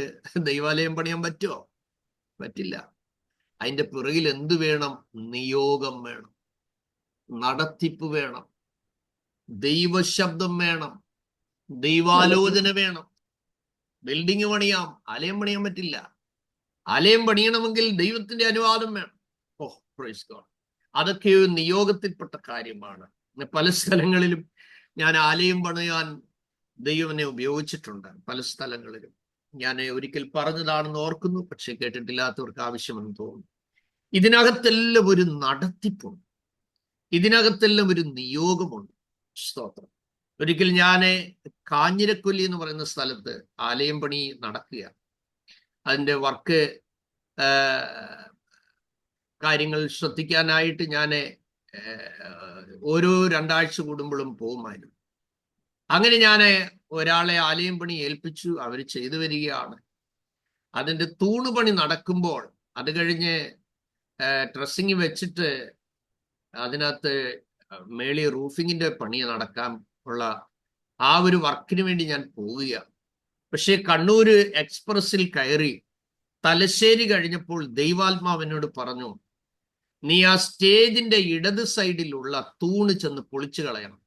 ദൈവാലയം പണിയാൻ പറ്റുമോ? പറ്റില്ല. അതിൻ്റെ പിറകിൽ എന്ത് വേണം? നിയോഗം വേണം, നടത്തിപ്പ് വേണം, ദൈവശബ്ദം വേണം, ദൈവാലോചന വേണം. ബിൽഡിംഗ് പണിയാം, ആലയം പണിയാൻ പറ്റില്ല. ആലയം പണിയണമെങ്കിൽ ദൈവത്തിന്റെ അനുവാദം വേണം. Praise God. അതൊക്കെ ഒരു നിയോഗത്തിൽപ്പെട്ട കാര്യമാണ്. പല സ്ഥലങ്ങളിലും ഞാൻ ആലയം പണിയാൻ ദൈവം എന്നെ ഉപയോഗിച്ചിട്ടുണ്ട്. പല സ്ഥലങ്ങളിലും ഞാൻ ഒരിക്കൽ പറഞ്ഞതാണെന്ന് ഓർക്കുന്നു, പക്ഷെ കേട്ടിട്ടില്ലാത്തവർക്ക് ആവശ്യമെന്ന് തോന്നുന്നു. ഇതിനകത്തെല്ലാം ഒരു നടത്തിപ്പുണ്ട്, ഇതിനകത്തെല്ലാം ഒരു നിയോഗമുണ്ട്. സ്തോത്രം. ഒരിക്കൽ ഞാൻ കാഞ്ഞിരക്കൊല്ലി എന്ന് പറയുന്ന സ്ഥലത്ത് ആലയം പണി നടക്കുക. അതിൻ്റെ വർക്ക് കാര്യങ്ങൾ ശ്രദ്ധിക്കാനായിട്ട് ഞാൻ ഓരോ 2 ആഴ്ച കൂടുമ്പോഴും പോകുമായിരുന്നു. അങ്ങനെ ഞാൻ ഒരാളെ ആലയം പണി ഏൽപ്പിച്ചു. അവർ ചെയ്തു വരികയാണ്. അതിൻ്റെ തൂണുപണി നടക്കുമ്പോൾ അത് കഴിഞ്ഞ് ഡ്രസ്സിങ് വെച്ചിട്ട് അതിനകത്ത് മേളി റൂഫിങ്ങിന്റെ പണി നടക്കാൻ ഉള്ള ആ ഒരു വർക്കിന് വേണ്ടി ഞാൻ പോവുകയാണ്. പക്ഷേ കണ്ണൂർ എക്സ്പ്രസിൽ കയറി തലശ്ശേരി കഴിഞ്ഞപ്പോൾ ദൈവാത്മാവിനോട് പറഞ്ഞു, നീ ആ സ്റ്റേജിന്റെ ഇടത് സൈഡിലുള്ള തൂണ് ചെന്ന് പൊളിച്ചു കളയണം.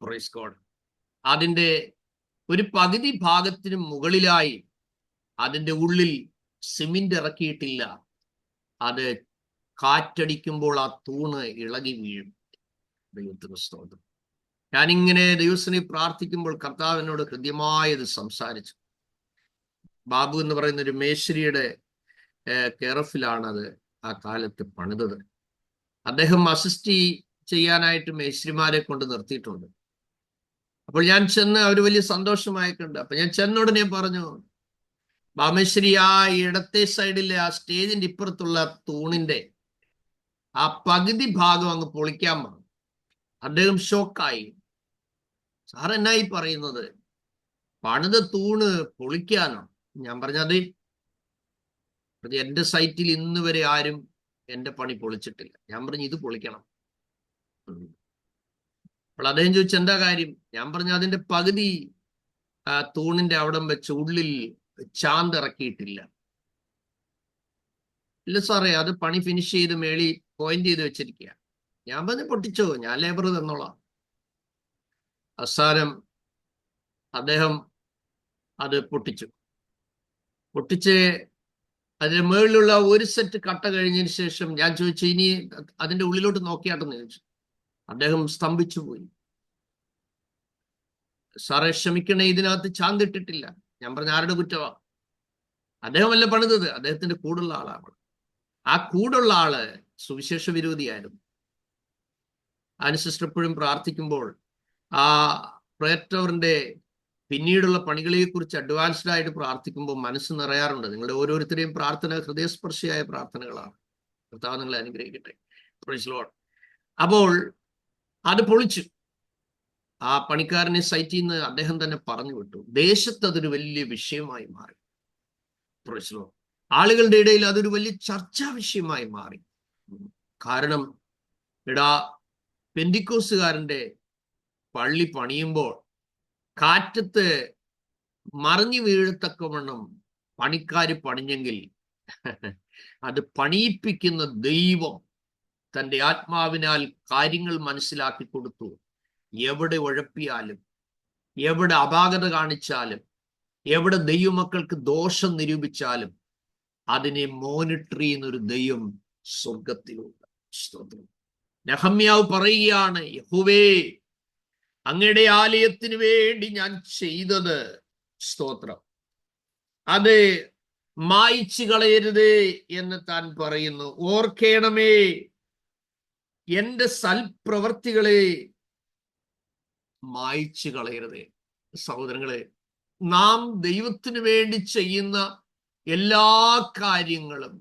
Praise God. അതിൻ്റെ ഒരു പകുതി ഭാഗത്തിന് മുകളിലായി അതിൻ്റെ ഉള്ളിൽ സിമെന്റ് ഇറക്കിയിട്ടില്ല. അത് കാറ്റടിക്കുമ്പോൾ ആ തൂണ് ഇളകി വീഴും. ദൈവത്തിന് സ്തോത്രം. ഞാനിങ്ങനെ ദിവസനെ പ്രാർത്ഥിക്കുമ്പോൾ കർത്താവിനോട് ഹൃദ്യമായത് സംസാരിച്ചു. ബാബു എന്ന് പറയുന്ന ഒരു മേശ്രിയുടെ കെയറഫിലാണ് അത് ആ കാലത്ത് പണിതത്. അദ്ദേഹം അസിസ്റ്റ് ചെയ്യാനായിട്ട് മേശ്രിമാരെ കൊണ്ട് നിർത്തിയിട്ടുണ്ട്. അപ്പോൾ ഞാൻ ചെന്ന് അവർ വലിയ സന്തോഷമായിട്ടുണ്ട്. അപ്പൊ ഞാൻ ചെന്നുടനെ പറഞ്ഞു, ബാമേശ്വരി ആ ഇടത്തെ സൈഡിലെ ആ സ്റ്റേജിന്റെ ഇപ്പുറത്തുള്ള തൂണിന്റെ ആ പകുതി ഭാഗം അങ്ങ് പൊളിക്കാൻ പറഞ്ഞു. അദ്ദേഹം ഷോക്കായി. സാർ എന്നായി പറയുന്നത്? പണിത തൂണ് പൊളിക്കാനോ? ഞാൻ പറഞ്ഞത് എന്റെ സൈറ്റിൽ ഇന്ന് വരെ ആരും എന്റെ പണി പൊളിച്ചിട്ടില്ല. ഞാൻ പറഞ്ഞു ഇത് പൊളിക്കണം. അപ്പോൾ അദ്ദേഹം ചോദിച്ചു എന്താ കാര്യം? ഞാൻ പറഞ്ഞു അതിന്റെ പകുതി തൂണിന്റെ അവിടം വെച്ച് ഉള്ളിൽ ചാന്തിറക്കിയിട്ടില്ല. ഇല്ല സാറേ, അത് പണി ഫിനിഷ് ചെയ്ത് മേളി പോയിന്റ് ചെയ്ത് വെച്ചിരിക്കുക. ഞാൻ പറഞ്ഞു പൊട്ടിച്ചോ, ഞാൻ ലേബർ തന്നോളാം. അവസാനം അദ്ദേഹം അത് പൊട്ടിച്ച് അതിന്റെ മുകളിലുള്ള ഒരു സെറ്റ് കട്ട കഴിഞ്ഞതിന് ശേഷം ഞാൻ ചോദിച്ചു ഇനി അതിന്റെ ഉള്ളിലോട്ട് നോക്കിയാട്ടെന്ന് ചോദിച്ചു. അദ്ദേഹം സ്തംഭിച്ചു പോയി. സാറേ ക്ഷമിക്കണേ, ഇതിനകത്ത് ചാന്തിട്ടിട്ടില്ല. ഞാൻ പറഞ്ഞ ആരുടെ കുറ്റവാ? അദ്ദേഹമല്ല പണിതത്, അദ്ദേഹത്തിന്റെ കൂടുള്ള ആളാണ്. ആ കൂടുള്ള ആള് സുവിശേഷ വിരോധിയായിരുന്നു. അതിന് സിസ്റ്റർ എപ്പോഴും പ്രാർത്ഥിക്കുമ്പോൾ ആ പ്രയർ ടവറിന്റെ പിന്നീടുള്ള പണികളെ കുറിച്ച് അഡ്വാൻസ്ഡ് ആയിട്ട് പ്രാർത്ഥിക്കുമ്പോൾ മനസ്സ് നിറയാറുണ്ട്. നിങ്ങളുടെ ഓരോരുത്തരെയും പ്രാർത്ഥന ഹൃദയസ്പർശിയായ പ്രാർത്ഥനകളാണ്. കർത്താവ് നിങ്ങളെ അനുഗ്രഹിക്കട്ടെ. Praise the Lord. അപ്പോൾ അത് പൊളിച്ചു. ആ പണിക്കാരനെ സൈറ്റിൽ നിന്ന് അദ്ദേഹം തന്നെ പറഞ്ഞു വിട്ടു. ദേശത്ത് അതൊരു വലിയ വിഷയമായി മാറി. Praise the Lord. ആളുകളുടെ ഇടയിൽ അതൊരു വലിയ ചർച്ചാ വിഷയമായി മാറി. കാരണം പെന്തിക്കോസുകാരന്റെ പള്ളി പണിയുമ്പോൾ കാറ്റത്ത് മറിഞ്ഞു വീഴത്തക്കവണ്ണം പണിക്കാര് പണിഞ്ഞെങ്കിൽ അത് പണിയിപ്പിക്കുന്ന ദൈവം തൻ്റെ ആത്മാവിനാൽ കാര്യങ്ങൾ മനസ്സിലാക്കി കൊടുത്തു. എവിടെ ഉഴപ്പിയാലും, എവിടെ അപാകത കാണിച്ചാലും, എവിടെ ദൈവമക്കൾക്ക് ദോഷം നിരൂപിച്ചാലും അതിനെ മോണിറ്റർ ചെയ്യുന്നൊരു ദൈവം സ്വർഗത്തിലുണ്ട്. സ്തോത്രം. നെഹമ്യാവ് പറയുകയാണ്, യഹോവേ അങ്ങയുടെ ആലയത്തിന് വേണ്ടി ഞാൻ ചെയ്തത്, സ്തോത്രം, അത് മായിച്ചു കളയരുതേ എന്ന് താൻ പറയുന്നു. ഓർക്കേണമേ എന്റെ സൽപ്രവർത്തികളെ മായിച്ചു കളയരുതേ. സഹോദരങ്ങളെ, നാം ദൈവത്തിന് വേണ്ടി ചെയ്യുന്ന എല്ലാ കാര്യങ്ങളും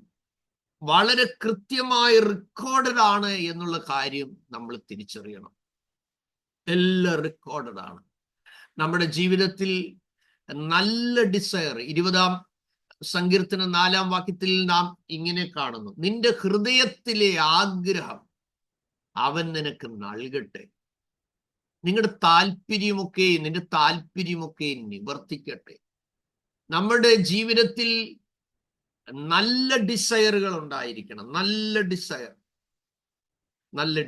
വളരെ കൃത്യമായി റെക്കോർഡഡ് ആണ് എന്നുള്ള കാര്യം നമ്മൾ തിരിച്ചറിയണം. എല്ലാം റെക്കോർഡഡ് ആണ്. നമ്മുടെ ജീവിതത്തിൽ നല്ല ഡിസയർ 20-ാം സങ്കീർത്തനം 4-ാം വാക്യത്തിൽ നാം ഇങ്ങനെ കാണുന്നു, നിന്റെ ഹൃദയത്തിലെ ആഗ്രഹം അവൻ നിനക്ക് നൽകട്ടെ. നിന്റെ താല്പര്യമൊക്കെ നിവർത്തിക്കട്ടെ. നമ്മുടെ ജീവിതത്തിൽ നല്ല ഡിസയറുകൾ ഉണ്ടായിരിക്കണം. നല്ല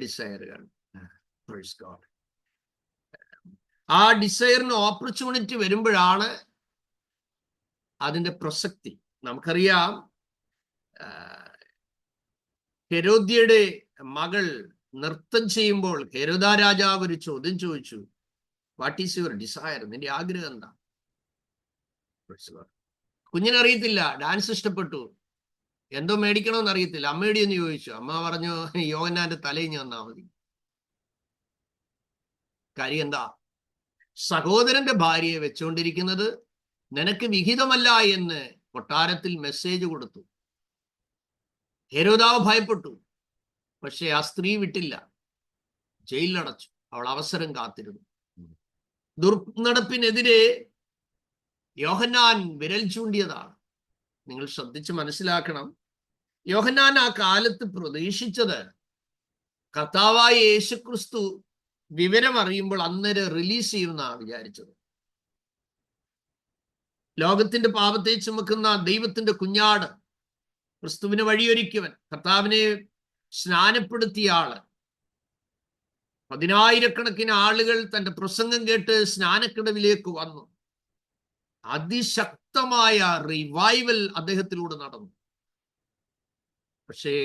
ഡിസയറുകൾ. Praise God. ആ ഡിസയറിന് ഓപ്പർച്യൂണിറ്റി വരുമ്പോഴാണ് അതിന്റെ പ്രസക്തി. നമുക്കറിയാം, ഹെരോദ്യയുടെ മകൾ നൃത്തം ചെയ്യുമ്പോൾ ഹെരോദാ രാജാവ് ഒരു ചോദ്യം ചോദിച്ചു, വാട്ട് ഈസ് യുവർ ഡിസയർ? നിന്റെ ആഗ്രഹം എന്താ? കുഞ്ഞിനറിയത്തില്ല. ഡാൻസ് ഇഷ്ടപ്പെട്ടു, എന്തോ മേടിക്കണമെന്ന് അറിയത്തില്ല. അമ്മയോടെന്ന് ചോദിച്ചു. അമ്മ പറഞ്ഞു, യോഹന്നാന്റെ തലയിഞ്ഞ് തന്നാ മതി. കാര്യം എന്താ? സഹോദരന്റെ ഭാര്യയെ വെച്ചുകൊണ്ടിരിക്കുന്നത് നിനക്ക് വിഹിതമല്ല എന്ന് കൊട്ടാരത്തിൽ മെസ്സേജ് കൊടുത്തു. ഹെരോദാവ് ഭയപ്പെട്ടു. പക്ഷെ ആ സ്ത്രീ വിട്ടില്ല, ജയിലിലടച്ചു. അവൾ അവസരം കാത്തിരുന്നു. ദുർനടപ്പിനെതിരെ യോഹന്നാൻ വിരൽ ചൂണ്ടിയതാണ്. നിങ്ങൾ ശ്രദ്ധിച്ച് മനസ്സിലാക്കണം. യോഹന്നാൻ ആ കാലത്ത് പ്രതീക്ഷിച്ചത് കർത്താവായ യേശുക്രിസ്തു വിവരം അറിയുമ്പോൾ അന്നേരം റിലീസ് ചെയ്യുമെന്നാണ് വിചാരിച്ചത്. ലോകത്തിന്റെ പാപത്തെ ചുമക്കുന്ന ദൈവത്തിന്റെ കുഞ്ഞാട്, ക്രിസ്തുവിന് വഴിയൊരുക്കിയവൻ, കർത്താവിനെ സ്നാനപ്പെടുത്തിയ ആള്, 10,000-കണക്കിന് ആളുകൾ തന്റെ പ്രസംഗം കേട്ട് സ്നാനക്കടവിലേക്ക് വന്നു. അതിശക്തമായ റിവൈവൽ അദ്ദേഹത്തിലൂടെ നടന്നു. പക്ഷേ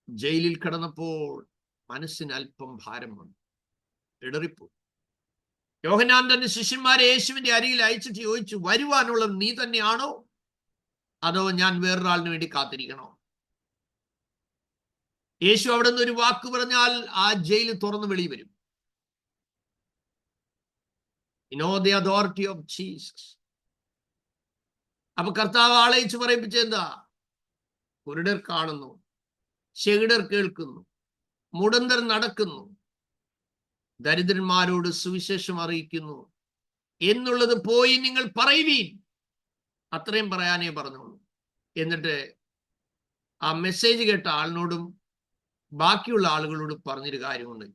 ജയിലിൽ കിടന്നപ്പോൾ മനസ്സിന് അല്പം ഭാരം വന്നു, ഇടറിപ്പോയി. യോഹന്നാൻ തന്റെ ശിഷ്യന്മാരെ യേശുവിന്റെ അരികിൽ അയച്ചിട്ട് ചോദിച്ചു, വരുവാനുള്ള നീ തന്നെയാണോ, അതോ ഞാൻ വേറൊരാളിന് വേണ്ടി കാത്തിരിക്കണോ? യേശു അവിടെ നിന്ന് ഒരു വാക്ക് പറഞ്ഞാൽ ആ ജയിൽ തുറന്ന് വെളി വരും. The authority of Jesus. അപ്പൊ കർത്താവ് ആളയിച്ച് പറയിപ്പിച്ചെന്താ? കുരുടർ കാണുന്നു, ചെകിടർ കേൾക്കുന്നു, മുടന്തർ നടക്കുന്നു, ദരിദ്രന്മാരോട് സുവിശേഷം അറിയിക്കുന്നു എന്നുള്ളത് പോയി നിങ്ങൾ പറയുവീൻ. അത്രയും പറയാനേ പറഞ്ഞോളൂ. എന്നിട്ട് ആ മെസ്സേജ് കേട്ട ആളിനോടും ബാക്കിയുള്ള ആളുകളോട് പറഞ്ഞൊരു കാര്യമുണ്ട്,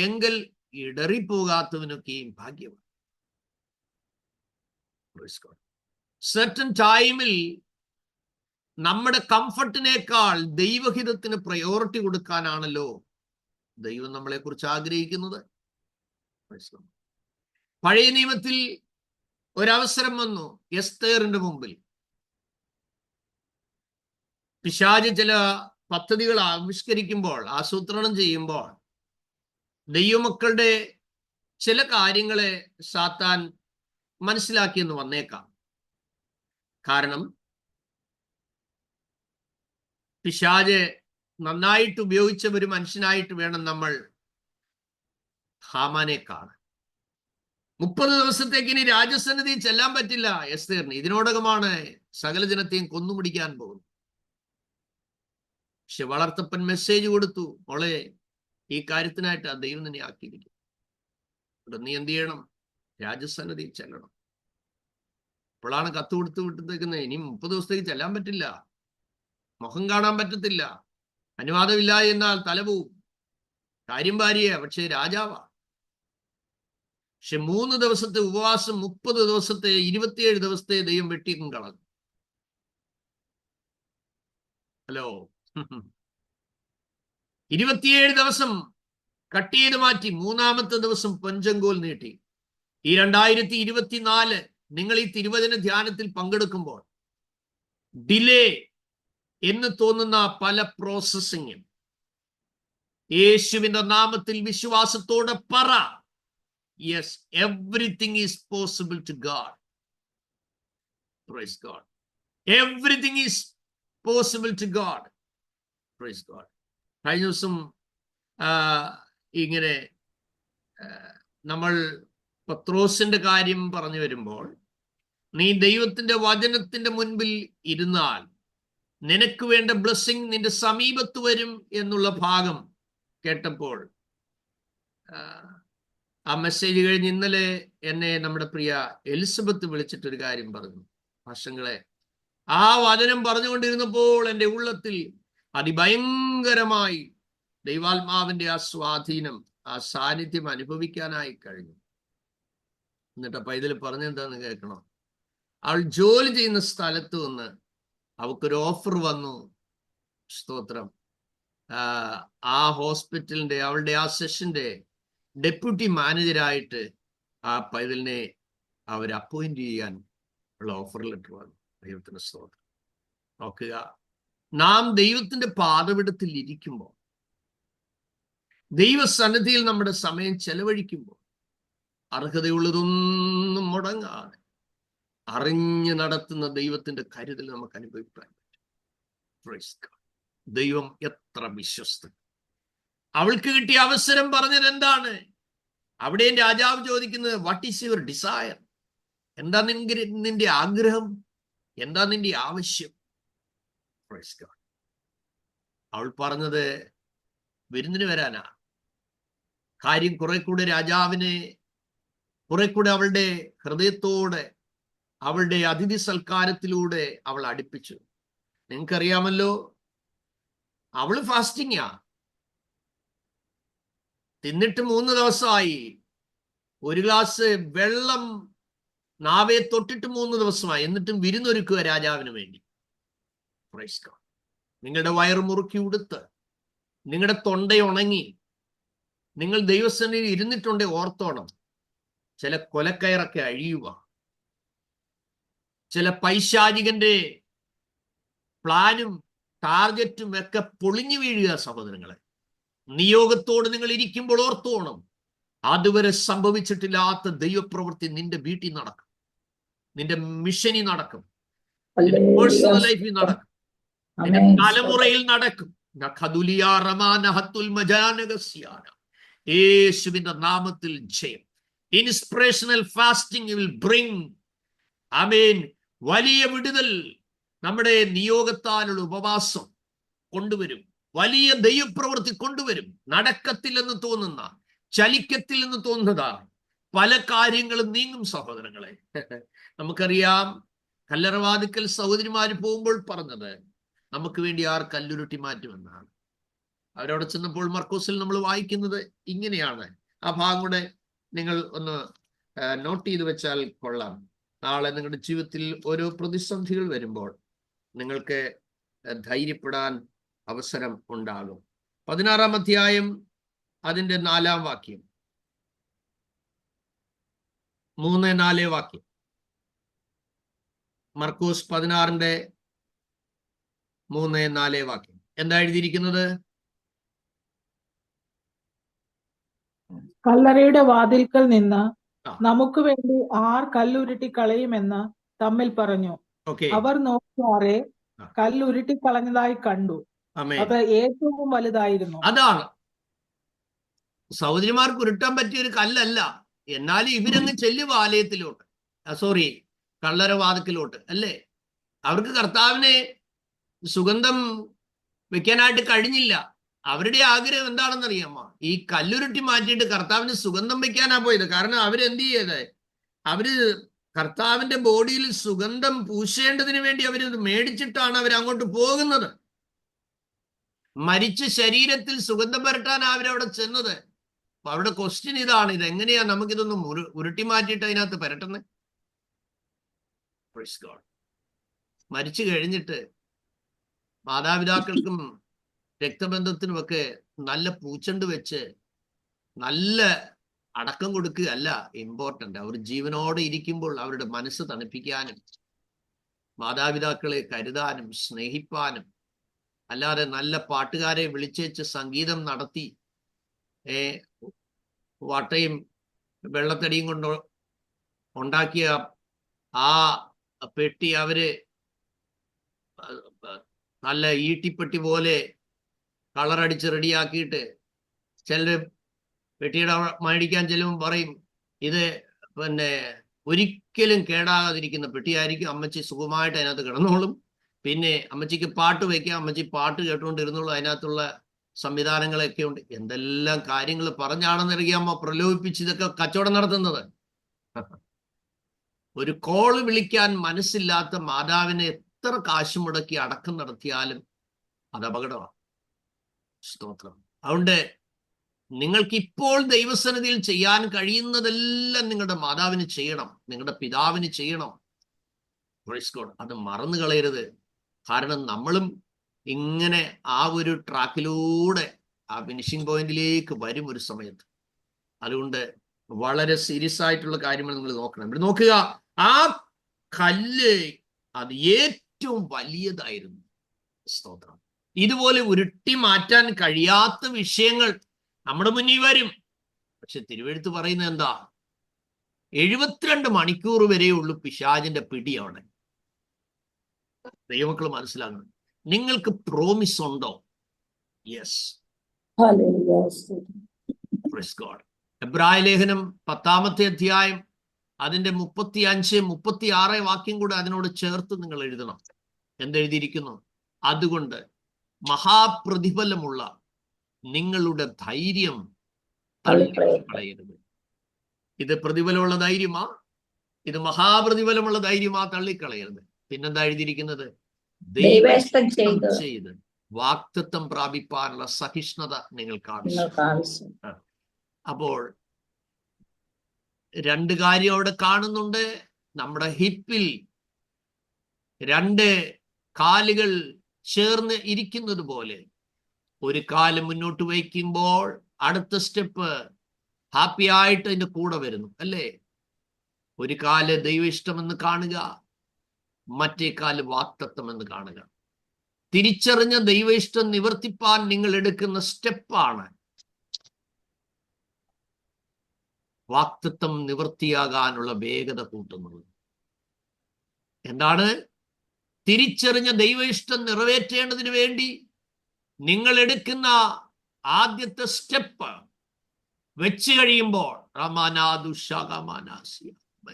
എങ്കിൽ ഇടറിപ്പോകാത്തവനൊക്കെയും ഭാഗ്യമാണ്. സെർട്ടൻ ടൈമിൽ നമ്മുടെ കംഫർട്ടിനേക്കാൾ ദൈവഹിതത്തിന് പ്രയോറിറ്റി കൊടുക്കാനാണല്ലോ ദൈവം നമ്മളെ കുറിച്ച് ആഗ്രഹിക്കുന്നത്. പഴയ നിയമത്തിൽ ഒരവസരം വന്നു എസ്തേറിന്റെ മുമ്പിൽ. പിശാച് ചില പദ്ധതികൾ ആവിഷ്കരിക്കുമ്പോൾ, ആസൂത്രണം ചെയ്യുമ്പോൾ ദൈവമക്കളുടെ ചില കാര്യങ്ങളെ സാത്താൻ മനസ്സിലാക്കിയെന്ന് വന്നേക്കാം. കാരണം പിശാച് നന്നായിട്ട് ഉപയോഗിച്ച ഒരു മനുഷ്യനായിട്ട് വേണം നമ്മൾ ഹാമാനെ കാണാൻ. 30 ദിവസത്തേക്ക് ഇനി രാജസന്നിധി ചെല്ലാൻ പറ്റില്ല എസ്തേറിന്. ഇതിനോടകമാണ് സകല ജനത്തെയും കൊന്നുപിടിക്കാൻ പോകുന്നത്. പക്ഷെ വളർത്തപ്പൻ മെസ്സേജ് കൊടുത്തു, മോളെ ഈ കാര്യത്തിനായിട്ട് ആ ദൈവം നിന്നെ ആക്കിയിരിക്കും. നീ എന്ത് ചെയ്യണം? രാജസന്നിധി ചെല്ലണം. അപ്പോഴാണ് കത്ത് കൊടുത്ത് വിട്ടേക്കുന്നത്, ഇനി 30 ദിവസത്തേക്ക് ചെല്ലാൻ പറ്റില്ല, മുഖം കാണാൻ പറ്റത്തില്ല, അനുവാദമില്ല എന്നാൽ തല പോവും. കാര്യം ഭാര്യയാ, പക്ഷെ രാജാവാ. പക്ഷെ 3 ദിവസത്തെ ഉപവാസം, 30 ദിവസത്തെ 27 ദിവസത്തെ ദൈവം വെട്ടിക്കും കളഞ്ഞു. ഹലോ 27 ദിവസം കട്ട് ചെയ്ത് മാറ്റി. 3-ാമത്തെ ദിവസം പഞ്ചങ്കോൽ നീട്ടി. ഈ 2024 നിങ്ങൾ ഈ തിരുവചന ധ്യാനത്തിൽ പങ്കെടുക്കുമ്പോൾ ഡിലേ എന്ന് തോന്നുന്ന പല പ്രോസസ്സിങ്ങും യേശുവിന്റെ നാമത്തിൽ വിശ്വാസത്തോടെ പറ, yes, everything is possible to God. Praise God. Everything is possible to God. Praise God. കഴിഞ്ഞ ദിവസം ഇങ്ങനെ നമ്മൾ പത്രോസിന്റെ കാര്യം പറഞ്ഞു വരുമ്പോൾ, നീ ദൈവത്തിന്റെ വചനത്തിന്റെ മുൻപിൽ ഇരുന്നാൽ നിനക്ക് വേണ്ട ബ്ലെസ്സിങ് നിന്റെ സമീപത്ത് വരും എന്നുള്ള ഭാഗം കേട്ടപ്പോൾ ആ മെസ്സേജ് കഴിഞ്ഞ് ഇന്നലെ എന്നെ നമ്മുടെ പ്രിയ എലിസബത്ത് വിളിച്ചിട്ടൊരു കാര്യം പറഞ്ഞു. വർഷങ്ങളെ ആ വചനം പറഞ്ഞുകൊണ്ടിരുന്നപ്പോൾ എൻ്റെ ഉള്ളത്തിൽ അതിഭയങ്കരമായി ദൈവാത്മാവിന്റെ ആ സ്വാധീനം, ആ സാന്നിധ്യം അനുഭവിക്കാനായി കഴിഞ്ഞു. എന്നിട്ടപ്പ ഇതിൽ പറഞ്ഞെന്താന്ന് കേൾക്കണം. അവൾ ജോലി ചെയ്യുന്ന സ്ഥലത്ത് നിന്ന് അവൾക്കൊരു ഓഫർ വന്നു. സ്തോത്രം. ആ ഹോസ്പിറ്റലിന്റെ, അവളുടെ ആ സെഷന്റെ ഡെപ്യൂട്ടി മാനേജരായിട്ട് ആ പൈതലിനെ അവർ അപ്പോയിന്റ് ചെയ്യാൻ ഉള്ള ഓഫർ ലെറ്റർ വന്നു. ദൈവത്തിന്റെ സ്തോത്രം. നോക്കുക, നാം ദൈവത്തിന്റെ പാദപീഠത്തിൽ ഇരിക്കുമ്പോൾ, ദൈവസന്നിധിയിൽ നമ്മുടെ സമയം ചെലവഴിക്കുമ്പോൾ, അർഹതയുള്ളതൊന്നും മുടങ്ങാതെ അറിഞ്ഞു നടത്തുന്ന ദൈവത്തിന്റെ കരുതൽ നമുക്ക് അനുഭവിക്കാൻ പറ്റും. ദൈവം എത്ര വിശ്വസ്തൻ. അവൾക്ക് കിട്ടിയ അവസരം പറഞ്ഞത് എന്താണ്? അവിടെയും രാജാവ് ചോദിക്കുന്നത്, വാട്ട് ഈസ് യുവർ ഡിസയർ? എന്താ നിന്റെ ആഗ്രഹം? എന്താ നിന്റെ ആവശ്യം? അവൾ പറഞ്ഞത് വിരുന്നിന് വരാനാ. കാര്യം കുറെ കൂടെ രാജാവിനെ കുറെ കൂടെ അവളുടെ ഹൃദയത്തോടെ, അവളുടെ അതിഥി സൽക്കാരത്തിലൂടെ അവൾ അടുപ്പിച്ചു. നിങ്ങൾക്കറിയാമല്ലോ, അവള് ഫാസ്റ്റിങ്ങാ. തിന്നിട്ട് 3 ദിവസമായി. ഒരു ഗ്ലാസ് വെള്ളം നാവെ തൊട്ടിട്ട് 3 ദിവസമായി. എന്നിട്ടും വിരുന്നൊരുക്കുക രാജാവിന് വേണ്ടി. നിങ്ങളുടെ വയറ് മുറുക്കി ഉടുത്ത്, നിങ്ങളുടെ തൊണ്ട ഉണങ്ങി, നിങ്ങൾ ദൈവസന്നിധിയിൽ ഇരുന്നിട്ടുണ്ടെ ഓർത്തോണം, ചില കൊലക്കയറൊക്കെ അഴിയുക, ചില പൈശാചികന്റെ പ്ലാനും ടാർഗറ്റും ഒക്കെ പൊളിഞ്ഞു വീഴുക. സഹോദരങ്ങളെ, നിയോഗത്തോട് നിങ്ങൾ ഇരിക്കുമ്പോൾ ഓർത്തോണം, അതുവരെ സംഭവിച്ചിട്ടില്ലാത്ത ദൈവപ്രവൃത്തി നിന്റെ വീട്ടിൽ നടക്കും, നിന്റെ മിഷനിൽ നടക്കും, നിന്റെ പേഴ്സണൽ ലൈഫിൽ നടക്കും, നിന്റെ തലമുറയിൽ നടക്കും. യേശുവിന്റെ നാമത്തിൽ ജയം. ഇൻസ്പിറേഷണൽ ഫാസ്റ്റിംഗ് വിൽ ബ്രിങ് ആമേൻ വലിയ വിടുതൽ. നമ്മുടെ നിയോഗത്താലുള്ള ഉപവാസം കൊണ്ടുവരും, വലിയ ദൈവപ്രവൃത്തി കൊണ്ടുവരും. നടക്കത്തില്ലെന്ന് തോന്നുന്ന, ചലിക്കത്തില്ലെന്ന് തോന്നുന്നതാണ് പല കാര്യങ്ങളും നീങ്ങും സഹോദരങ്ങളെ. നമുക്കറിയാം, കല്ലറവാതിക്കൽ സഹോദരിമാര് പോകുമ്പോൾ പറഞ്ഞത്, നമുക്ക് വേണ്ടി ആർ കല്ലുരുട്ടി മാറ്റുമെന്നാണ്. അവരവിടെ ചെന്നപ്പോൾ മർക്കോസിൽ നമ്മൾ വായിക്കുന്നത് ഇങ്ങനെയാണ്. ആ ഭാഗം കൂടെ നിങ്ങൾ ഒന്ന് നോട്ട് ചെയ്ത് വെച്ചാൽ കൊള്ളാം. നാളെ നിങ്ങളുടെ ജീവിതത്തിൽ ഓരോ പ്രതിസന്ധികൾ വരുമ്പോൾ നിങ്ങൾക്ക് ധൈര്യപ്പെടാൻ അവസരം ഉണ്ടാകും. 16-ാം അധ്യായം അതിൻ്റെ 4-ാം വാക്യം, 3-4 വാക്യം. മർക്കോസ് 16-ന്റെ 3-4 വാക്യം എന്താ എഴുതിയിരിക്കുന്നത്? കല്ലറയുടെ വാതിൽക്കൽ നിന്ന് ആ. നമുക്ക് വേണ്ടി ആർ കല്ലുരുട്ടി കളയുമെന്ന് തമ്മിൽ പറഞ്ഞു. ഓക്കെ, അവർ നോക്കിയാറെ ആ. കല്ലുരുട്ടി കളഞ്ഞതായി കണ്ടു. ആമേൻ. അത് ഏറ്റവും വലുതായിരുന്നു. അതാണ് സഹോദരിമാർക്ക് ഉരുട്ടാൻ പറ്റിയ ഒരു കല്ലല്ല. എന്നാലും ഇവരങ്ങ് ചെല്ലുക ആലയത്തിലോട്ട്, സോറി കള്ളരവാതിക്കലോട്ട് അല്ലേ. അവർക്ക് കർത്താവിനെ സുഗന്ധം വെക്കാനായിട്ട് കഴിഞ്ഞില്ല. അവരുടെ ആഗ്രഹം എന്താണെന്നറിയാമോ? ഈ കല്ലുരുട്ടി മാറ്റിയിട്ട് കർത്താവിന് സുഗന്ധം വെക്കാനാ പോയത്. കാരണം അവരെന്ത് ചെയ്ത്, അവര് കർത്താവിന്റെ ബോഡിയിൽ സുഗന്ധം പൂശേണ്ടതിന് വേണ്ടി അവര് മേടിച്ചിട്ടാണ് അവർ അങ്ങോട്ട് പോകുന്നത്. മരിച്ച ശരീരത്തിൽ സുഗന്ധം പുരട്ടാൻ അവരവിടെ ചെന്നത്. അപ്പൊ അവരുടെ ക്വസ്റ്റ്യൻ ഇതാണ്, ഇതെങ്ങനെയാ നമുക്കിതൊന്നും ഉരുട്ടി മാറ്റിയിട്ട് അതിനകത്ത് പുരട്ടുന്നത്? മരിച്ചു കഴിഞ്ഞിട്ട് മാതാപിതാക്കൾക്കും രക്തബന്ധത്തിനുമൊക്കെ നല്ല പൂച്ചെണ്ട് വെച്ച് നല്ല അടക്കം കൊടുക്കുകയല്ല ഇമ്പോർട്ടൻ്റ്. അവർ ജീവനോടെ ഇരിക്കുമ്പോൾ അവരുടെ മനസ്സ് തണുപ്പിക്കാനും മാതാപിതാക്കളെ കരുതാനും സ്നേഹിപ്പാനും, അല്ലാതെ നല്ല പാട്ടുകാരെ വിളിച്ചേച്ച് സംഗീതം നടത്തി വട്ടയും വെള്ളത്തടിയും കൊണ്ട് ഉണ്ടാക്കിയ ആ പെട്ടി അവര് നല്ല ഈട്ടിപ്പെട്ടി പോലെ കളറടിച്ച് റെഡിയാക്കിയിട്ട് ചിലര് പെട്ടിയുടെ മേടിക്കാൻ ചെല്ലുമ്പോൾ പറയും, ഇത് പിന്നെ ഒരിക്കലും കേടാകാതിരിക്കുന്ന പെട്ടിയായിരിക്കും, അമ്മച്ചി സുഖമായിട്ട് അതിനകത്ത് കിടന്നോളും, പിന്നെ അമ്മച്ചിക്ക് പാട്ട് വയ്ക്കാം, അമ്മച്ചി പാട്ട് കേട്ടുകൊണ്ടിരുന്നോളും, അതിനകത്തുള്ള സംവിധാനങ്ങളൊക്കെ ഉണ്ട്. എന്തെല്ലാം കാര്യങ്ങൾ പറഞ്ഞാണെന്നറിയാമോ പ്രലോഭിപ്പിച്ച് ഇതൊക്കെ കച്ചവടം നടത്തുന്നത്. ഒരു കോള് വിളിക്കാൻ മനസ്സില്ലാത്ത മാതാവിനെ എത്ര കാശ് മുടക്കി അടക്കം നടത്തിയാലും അത് അപകടമാണ്. സ്തോത്രം. അതുകൊണ്ട് നിങ്ങൾക്ക് ഇപ്പോൾ ദൈവസന്നിധിയിൽ ചെയ്യാൻ കഴിയുന്നതെല്ലാം നിങ്ങളുടെ മാതാവിന് ചെയ്യണം, നിങ്ങളുടെ പിതാവിന് ചെയ്യണം. അത് മറന്നു കളയരുത്. കാരണം നമ്മളും ഇങ്ങനെ ആ ഒരു ട്രാക്കിലൂടെ ആ ഫിനിഷിംഗ് പോയിന്റിലേക്ക് വരും ഒരു സമയത്ത്. അതുകൊണ്ട് വളരെ സീരിയസ് ആയിട്ടുള്ള കാര്യങ്ങൾ നിങ്ങൾ നോക്കണം. ഇവിടെ നോക്കുക, ആ കല്ല് അത് ഏറ്റവും വലിയതായിരുന്നു. സ്തോത്രം. ഇതുപോലെ ഉരുട്ടി മാറ്റാൻ കഴിയാത്ത വിഷയങ്ങൾ നമ്മുടെ മുന്നിൽ വരും. പക്ഷെ തിരുവെഴുത്ത് പറയുന്നത് എന്താ? 72 മണിക്കൂർ വരെയുള്ളൂ പിശാചിന്റെ പിടി അവിടെ. ദൈവമക്കൾ മനസ്സിലാക്കണം. നിങ്ങൾക്ക് പ്രോമിസ് ഉണ്ടോ? യെസ്. എബ്രായ ലേഖനം 10-ാമത്തെ അധ്യായം അതിന്റെ 35, 36 വാക്യം കൂടെ അതിനോട് ചേർത്ത് നിങ്ങൾ എഴുതണം. എന്തെഴുതിയിരിക്കുന്നു? അതുകൊണ്ട് മഹാപ്രതിഫലമുള്ള നിങ്ങളുടെ ധൈര്യം തള്ളിക്കളയരുത്. ഇത് പ്രതിഫലമുള്ള ധൈര്യമാ, ഇത് മഹാപ്രതിഫലമുള്ള ധൈര്യമാ, തള്ളിക്കളയരുത്. പിന്നെന്താ എഴുതിയിരിക്കുന്നത്? ദൈവം ചെയ്ത് വാഗ്ദത്തം പ്രാപിപ്പാനുള്ള സഹിഷ്ണുത നിങ്ങൾക്ക് ആവശ്യം. അപ്പോൾ 2 കാര്യം അവിടെ കാണുന്നുണ്ട്. നമ്മുടെ ഹിപ്പിൽ 2 കാലുകൾ ചേർന്ന് ഇരിക്കുന്നത് പോലെ ഒരു കാല് മുന്നോട്ട് വയ്ക്കുമ്പോൾ അടുത്ത സ്റ്റെപ്പ് ഹാപ്പി ആയിട്ട് അതിന്റെ കൂടെ വരുന്നു അല്ലേ? ഒരു കാല് ദൈവ ഇഷ്ടമെന്ന് കാണുക, മറ്റേ കാല് വാഗ്ദത്തം എന്ന് കാണുക. തിരിച്ചറിഞ്ഞ ദൈവ ഇഷ്ടം നിവർത്തിപ്പാൻ നിങ്ങൾ എടുക്കുന്ന സ്റ്റെപ്പാണ് വാഗ്ദത്തം നിവൃത്തിയാകാനുള്ള വേഗത കൂട്ടുന്നത്. എന്താണ്? തിരിച്ചറിഞ്ഞ ദൈവ ഇഷ്ടം നിറവേറ്റേണ്ടതിന് വേണ്ടി നിങ്ങൾ എടുക്കുന്ന ആദ്യത്തെ സ്റ്റെപ്പ് വെച്ച് കഴിയുമ്പോൾ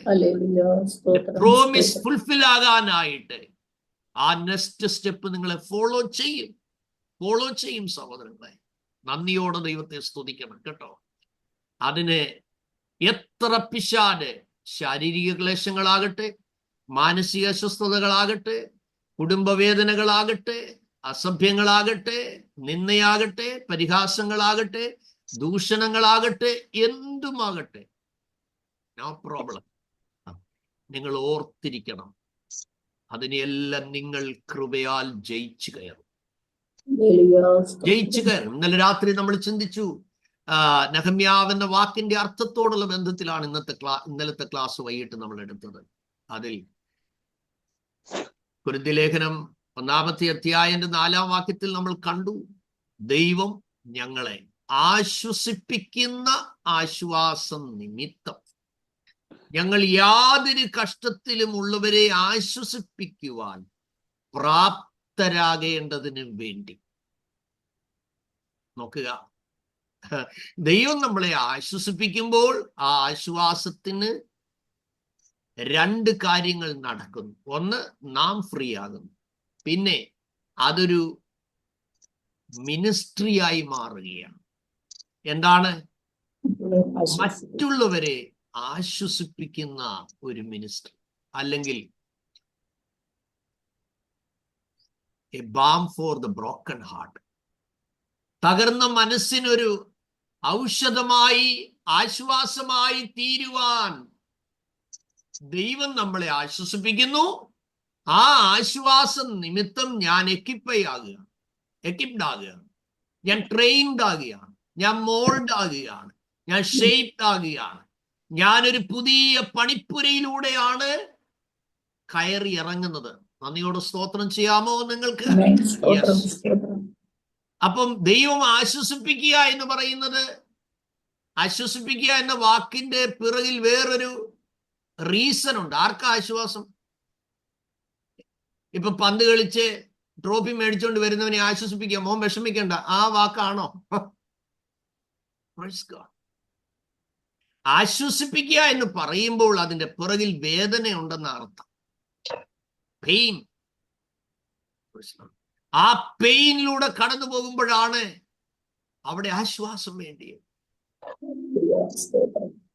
ഹല്ലേലൂയ സ്തോത്രം പ്രോമിസ് സ്തോത്രം ഫുൾഫിൽ ആകാനായിട്ട് ആ നെക്സ്റ്റ് സ്റ്റെപ്പ് നിങ്ങളെ ഫോളോ ചെയ്യും സഹോദരങ്ങളെ. നന്ദിയോടെ ദൈവത്തെ സ്തുതിക്കണം കേട്ടോ. അതിന് എത്ര പിശാച്, ശാരീരിക ക്ലേശങ്ങളാകട്ടെ, മാനസിക അസ്വസ്ഥതകളാകട്ടെ, കുടുംബവേദനകളാകട്ടെ, അസഭ്യങ്ങളാകട്ടെ, നിന്ദയാകട്ടെ, പരിഹാസങ്ങളാകട്ടെ, ദൂഷണങ്ങളാകട്ടെ, എന്തുമാകട്ടെ, നോ പ്രോബ്ലം. നിങ്ങൾ ഓർത്തിരിക്കണം, അതിനെല്ലാം നിങ്ങൾ കൃപയാൽ ജയിച്ചു കയറും. ഇന്നലെ രാത്രി നമ്മൾ ചിന്തിച്ചു, നെഹമ്യാവ് എന്ന വാക്കിന്റെ അർത്ഥത്തോടുള്ള ബന്ധത്തിലാണ് ഇന്നലത്തെ ക്ലാസ് വൈകിട്ട് നമ്മൾ എടുത്തത്. അതിൽ കൊരിന്ത്യർ ലേഖനം 1-ാമത്തെ അധ്യായത്തിന്റെ 4-ാം വാക്യത്തിൽ നമ്മൾ കണ്ടു, ദൈവം ഞങ്ങളെ ആശ്വസിപ്പിക്കുന്ന ആശ്വാസം നിമിത്തം ഞങ്ങൾ യാതൊരു കഷ്ടത്തിലും ഉള്ളവരെ ആശ്വസിപ്പിക്കുവാൻ പ്രാപ്തരാകേണ്ടതിന് വേണ്ടി. നോക്കുക, ദൈവം നമ്മളെ ആശ്വസിപ്പിക്കുമ്പോൾ ആ ആശ്വാസത്തിന് 2 കാര്യങ്ങൾ നടക്കുന്നു. ഒന്ന്, നാം ഫ്രീ ആകുന്നു. പിന്നെ അതൊരു മിനിസ്ട്രിയായി മാറുകയാണ്. എന്താണ്? മറ്റുള്ളവരെ ആശ്വസിപ്പിക്കുന്ന ഒരു മിനിസ്ട്രി, അല്ലെങ്കിൽ A balm for the broken heart. തകർന്ന മനസ്സിനൊരു ഔഷധമായി, ആശ്വാസമായി തീരുവാൻ ദൈവം നമ്മളെ ആശ്വസിപ്പിക്കുന്നു. ആ ആശ്വാസം നിമിത്തം ഞാൻ എക്വിപ്ഡ് ആകുകയാണ്, ഞാൻ ട്രെയിൻഡ് ആകുകയാണ്, ഞാൻ മോൾഡ് ആകുകയാണ്, ഞാൻ ഷേപ്ഡ് ആകുകയാണ്. ഞാനൊരു പുതിയ പണിപ്പുരയിലൂടെയാണ് കയറി ഇറങ്ങുന്നത്. നന്ദിയോടെ സ്തോത്രം ചെയ്യാമോ നിങ്ങൾക്ക്? അപ്പം ദൈവം ആശ്വസിപ്പിക്കുക എന്ന് പറയുന്നത്, ആശ്വസിപ്പിക്കുക എന്ന വാക്കിന്റെ പിറകിൽ വേറൊരു റീസൺ ഉണ്ട്. ആർക്കാ ആശ്വാസം? ഇപ്പൊ പന്ത് കളിച്ച് ട്രോഫി മേടിച്ചോണ്ട് വരുന്നവനെ ആശ്വസിപ്പിക്കുക, മോൻ വിഷമിക്കണ്ട, ആ വാക്കാണോ? ആശ്വസിപ്പിക്കുക എന്ന് പറയുമ്പോൾ അതിന്റെ പിറകിൽ വേദന ഉണ്ടെന്ന അർത്ഥം. പെയിൻ. ആ പെയിനിലൂടെ കടന്നു പോകുമ്പോഴാണ് അവിടെ ആശ്വാസം വേണ്ടിയത്.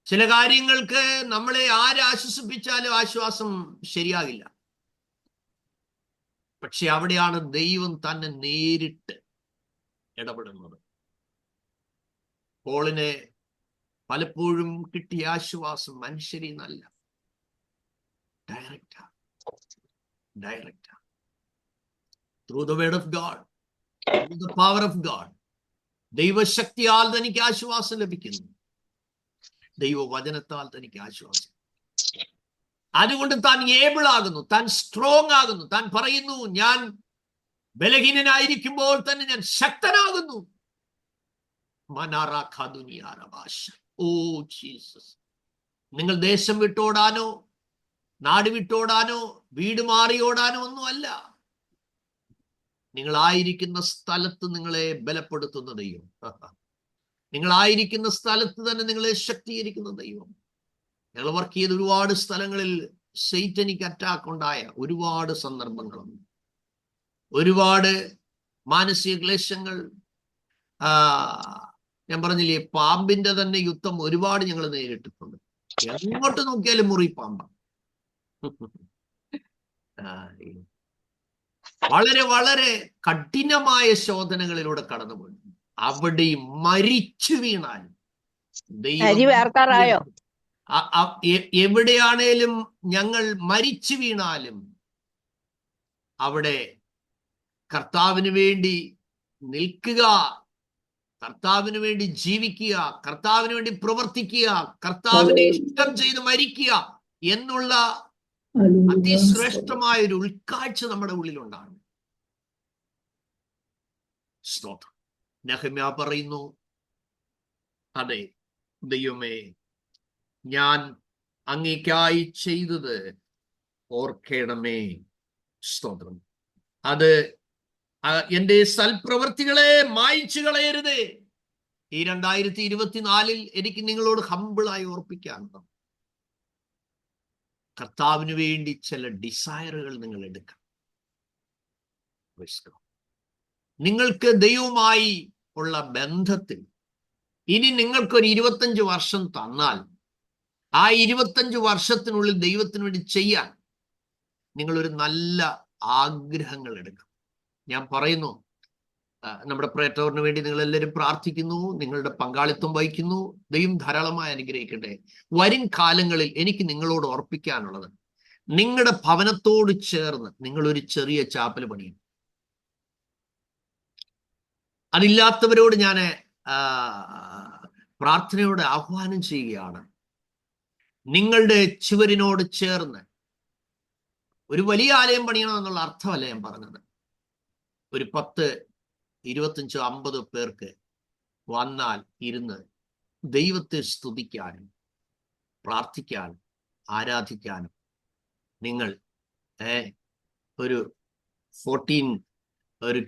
ചില കാര്യങ്ങൾക്ക് നമ്മളെ ആശ്വസിപ്പിച്ചാലും ആശ്വാസം ശരിയാകില്ല. പക്ഷെ അവിടെയാണ് ദൈവം തന്നെ നേരിട്ട് ഇടപെടുന്നത്. പോളിന് പലപ്പോഴും കിട്ടിയ ആശ്വാസം മനുഷ്യരിൽ നിന്നല്ല, ഡയറക്റ്റാ. Through the word of God, through the power of God. ദൈവശക്തിയാൽ തനിക്ക് ആശ്വാസം ലഭിക്കുന്നു, ദൈവവചനത്താൽ തനിക്ക് ആശ്വാസം. അതുകൊണ്ട് താൻ ഏബിൾ ആകുന്നു, താൻ സ്ട്രോങ് ആകുന്നു. താൻ പറയുന്നു, ഞാൻ ബലഹീനനായിരിക്കുമ്പോൾ തന്നെ ഞാൻ ശക്തനാകുന്നു. Oh Jesus. നിങ്ങൾ ദേശം വിട്ടോടാനോ നാട് വിട്ടോടാനോ വീട് മാറിയോടാനോ ഒന്നുമല്ല. നിങ്ങളായിരിക്കുന്ന സ്ഥലത്ത് നിങ്ങളെ ബലപ്പെടുത്തുന്ന ദൈവം, നിങ്ങളായിരിക്കുന്ന സ്ഥലത്ത് തന്നെ നിങ്ങളെ ശക്തീകരിക്കുന്ന ദൈവം. ഞങ്ങൾ വർക്ക് ചെയ്ത ഒരുപാട് സ്ഥലങ്ങളിൽ സൈറ്റനിക് അറ്റാക്ക് ഉണ്ടായ ഒരുപാട് സന്ദർഭങ്ങളുണ്ട്. ഒരുപാട് മാനസിക ക്ലേശങ്ങൾ, ഞാൻ പറഞ്ഞില്ലേ, പാമ്പിന്റെ തന്നെ യുദ്ധം ഒരുപാട് ഞങ്ങൾ നേരിട്ടിട്ടുണ്ട്. എങ്ങോട്ട് നോക്കിയാലും മുറി പാമ്പ. വളരെ വളരെ കഠിനമായ ശോധനകളിലൂടെ കടന്നുപോയി. അവിടെയും മരിച്ചു വീണാലും ദൈവം, എവിടെയാണേലും ഞങ്ങൾ മരിച്ചു വീണാലും അവിടെ കർത്താവിന് വേണ്ടി നിൽക്കുക, കർത്താവിന് വേണ്ടി ജീവിക്കുക, കർത്താവിന് വേണ്ടി പ്രവർത്തിക്കുക, കർത്താവിനെ ഇഷ്ടം ചെയ്ത് മരിക്കുക എന്നുള്ള അതിശ്രേഷ്ഠമായ ഒരു ഉൾക്കാഴ്ച നമ്മുടെ ഉള്ളിലുണ്ടാകും. സ്തോത്രം. നെഹമ്യാ പറയുന്നു, അതെ ദൈവമേ, ഞാൻ അങ്ങേക്കായി ചെയ്തത് ഓർക്കണമേ. സ്തോത്രം. അത് എന്റെ സൽപ്രവൃത്തികളെ മായ്ച്ചു കളയരുതേ. ഈ 2024 എനിക്ക് നിങ്ങളോട് ഹമ്പിളായി ഓർപ്പിക്കാനുണ്ട്, കർത്താവിന് വേണ്ടി ചില ഡിസയറുകൾ നിങ്ങൾ എടുക്കണം. നിങ്ങൾക്ക് ദൈവവുമായി ഉള്ള ബന്ധത്തിൽ ഇനി നിങ്ങൾക്കൊരു 25 വർഷം തന്നാൽ ആ 25 വർഷത്തിനുള്ളിൽ ദൈവത്തിന് വേണ്ടി ചെയ്യാൻ നിങ്ങളൊരു നല്ല ആഗ്രഹങ്ങൾ എടുക്കണം. ഞാൻ പറയുന്നു, നമ്മുടെ പ്രേറ്റോറിന് വേണ്ടി നിങ്ങൾ എല്ലാവരും പ്രാർത്ഥിക്കുന്നു, നിങ്ങളുടെ പങ്കാളിത്തം വഹിക്കുന്നു. ദൈവം ധാരാളമായി അനുഗ്രഹിക്കട്ടെ. വരും കാലങ്ങളിൽ എനിക്ക് നിങ്ങളോട് ഓർപ്പിക്കാനുള്ളത്, നിങ്ങളുടെ ഭവനത്തോട് ചേർന്ന് നിങ്ങളൊരു ചെറിയ ചാപ്പൽ പണിയും. അതില്ലാത്തവരോട് ഞാൻ പ്രാർത്ഥനയോടെ ആഹ്വാനം ചെയ്യുകയാണ്. നിങ്ങളുടെ ചുവരിനോട് ചേർന്ന് ഒരു വലിയ ആലയം പണിയണമെന്നുള്ള അർത്ഥമല്ല ഞാൻ പറഞ്ഞത്. ഒരു 10, 25, 50 പേർക്ക് വന്നാൽ ഇരുന്ന് ദൈവത്തെ സ്തുതിക്കാനും പ്രാർത്ഥിക്കാനും ആരാധിക്കാനും നിങ്ങൾ ഒരു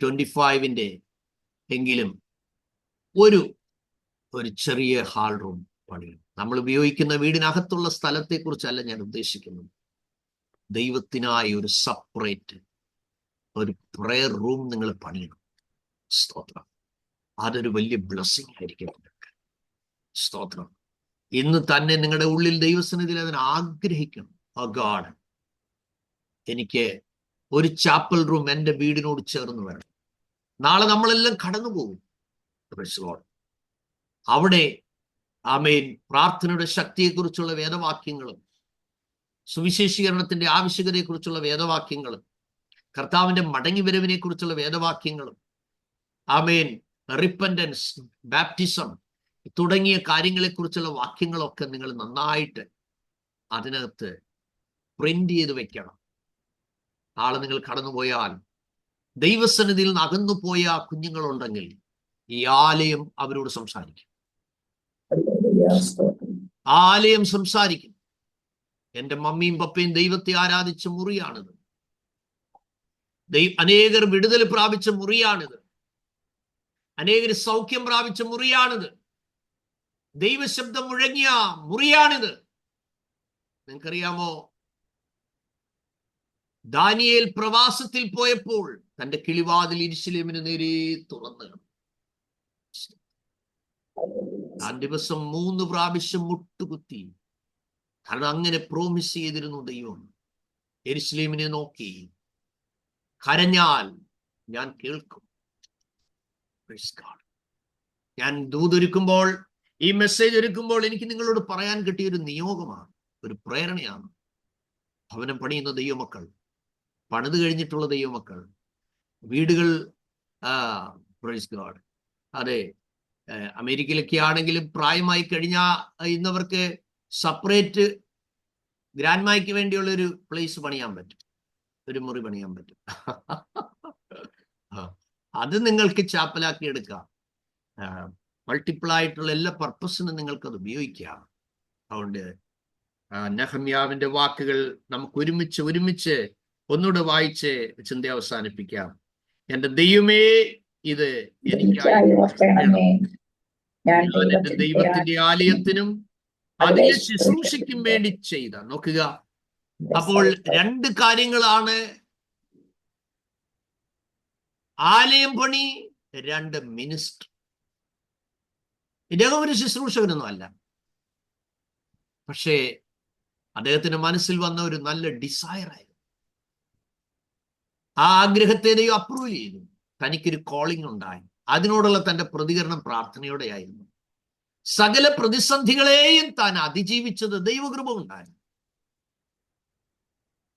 25 എങ്കിലും ഒരു ചെറിയ ഹാൾ റൂം പണിയും. നമ്മൾ ഉപയോഗിക്കുന്ന വീടിനകത്തുള്ള സ്ഥലത്തെക്കുറിച്ചല്ല ഞാൻ ഉദ്ദേശിക്കുന്നത്. ദൈവത്തിനായി ഒരു സെപ്പറേറ്റ് ഒരു പ്രയർ റൂം നിങ്ങൾ പണിയണം. സ്തോത്രം. അതൊരു വലിയ ബ്ലെസ്സിങ് ആയിരിക്കും നിങ്ങൾക്ക്. സ്തോത്രം. ഇന്ന് തന്നെ നിങ്ങളുടെ ഉള്ളിൽ ദൈവസന്നിധിയിൽ അതിനെ ആഗ്രഹിക്കണം. ഓ ഗോഡ്, എനിക്ക് ഒരു ചാപ്പൽ റൂം എൻ്റെ വീടിനോട് ചേർന്ന് വേണം. നാളെ നമ്മളെല്ലാം കടന്നു പോകും. അവിടെ ആമേൻ പ്രാർത്ഥനയുടെ ശക്തിയെക്കുറിച്ചുള്ള വേദവാക്യങ്ങളും സുവിശേഷീകരണത്തിന്റെ ആവശ്യകതയെക്കുറിച്ചുള്ള വേദവാക്യങ്ങളും കർത്താവിന്റെ മടങ്ങിവരവിനെ കുറിച്ചുള്ള വേദവാക്യങ്ങളും ആമേൻ റിപ്പന്റൻസ്, ബാപ്റ്റിസം തുടങ്ങിയ കാര്യങ്ങളെക്കുറിച്ചുള്ള വാക്യങ്ങളൊക്കെ നിങ്ങൾ നന്നായിട്ട് അതിനകത്ത് പ്രിന്റ് ചെയ്ത് വെക്കണം. നാളെ നിങ്ങൾ കടന്നുപോയാൽ ദൈവസന്നിധിയിൽ നിന്ന് അകന്നുപോയ കുഞ്ഞുങ്ങളുണ്ടെങ്കിൽ ഈ ആലയം അവരോട് സംസാരിക്കും. ആലയം സംസാരിക്കും. എൻ്റെ മമ്മിയും പപ്പയും ദൈവത്തെ ആരാധിച്ച മുറിയാണിത്. അനേകർ വിടുതൽ പ്രാപിച്ച മുറിയാണിത്. അനേകർ സൗഖ്യം പ്രാപിച്ച മുറിയാണിത്. ദൈവശബ്ദം മുഴങ്ങിയ മുറിയാണിത്. നിങ്ങൾക്കറിയാമോ, ദാനിയേൽ പ്രവാസത്തിൽ പോയപ്പോൾ തന്റെ കിളിവാതിൽ യെരൂശലേമിന് നേരെ തുറന്നു. ആ ദിവസം 3 പ്രാവശ്യം മുട്ടുകുത്തി. കാരണം അങ്ങനെ പ്രോമിസ് ചെയ്തിരുന്നു ദൈവം. യെരൂശലേമിനെ നോക്കി, കരഞ്ഞാൽ ഞാൻ കേൾക്കും. ഞാൻ ദൂതൊരുക്കുമ്പോൾ, ഈ മെസ്സേജ് ഒരുക്കുമ്പോൾ എനിക്ക് നിങ്ങളോട് പറയാൻ കിട്ടിയ ഒരു നിയോഗമാണ്, ഒരു പ്രേരണയാണ്. ഭവനം പണിയുന്ന ദൈവമക്കൾ, പണിത് കഴിഞ്ഞിട്ടുള്ള ദൈവമക്കൾ, വീടുകൾ പ്രൈസ് ഗോഡ്. അതെ, അമേരിക്കയിലൊക്കെ ആണെങ്കിലും പ്രായമായി ഇന്നവർക്ക് സെപ്പറേറ്റ് ഗ്രാൻഡ്മായ്ക്ക് വേണ്ടിയുള്ള ഒരു പ്ലേസ് പണിയാൻ പറ്റും, ഒരു മുറി പണിയാൻ പറ്റും. അത് നിങ്ങൾക്ക് ചാപ്പലാക്കി എടുക്കാം. മൾട്ടിപ്പിൾ ആയിട്ടുള്ള എല്ലാ പർപ്പസിനും നിങ്ങൾക്കത് ഉപയോഗിക്കാം. അതുകൊണ്ട് നെഹമ്യാവിന്റെ വാക്കുകൾ നമുക്ക് ഒരുമിച്ച് ഒന്നുകൂടെ വായിച്ച് ചിന്ത അവസാനിപ്പിക്കാം. എന്റെ ദൈവമേ, ഇത് എനിക്കായി ഞാൻ എന്റെ ദൈവത്തിന്റെ ആലയത്തിനും അതിലെ ശുശ്രൂഷയ്ക്കും വേണ്ടി ചെയ്ത. നോക്കുക, അപ്പോൾ 2 കാര്യങ്ങളാണ്: ആലയം പണി, 2 മിനിസ്റ്റർ. ഇദ്ദേഹം ഒരു ശുശ്രൂഷകനൊന്നും അല്ല, പക്ഷേ അദ്ദേഹത്തിന്റെ മനസ്സിൽ വന്ന ഒരു നല്ല ഡിസയർ ആയിരുന്നു. ആ ആഗ്രഹത്തെ ദൈവം അപ്രൂവ് ചെയ്തു. തനിക്കൊരു കോളിംഗ് ഉണ്ടായി. അതിനോടുള്ള തന്റെ പ്രതികരണം പ്രാർത്ഥനയോടെ ആയിരുന്നു. സകല പ്രതിസന്ധികളെയും താൻ അതിജീവിച്ചത് ദൈവകൃപ ഉണ്ടായിരുന്നു.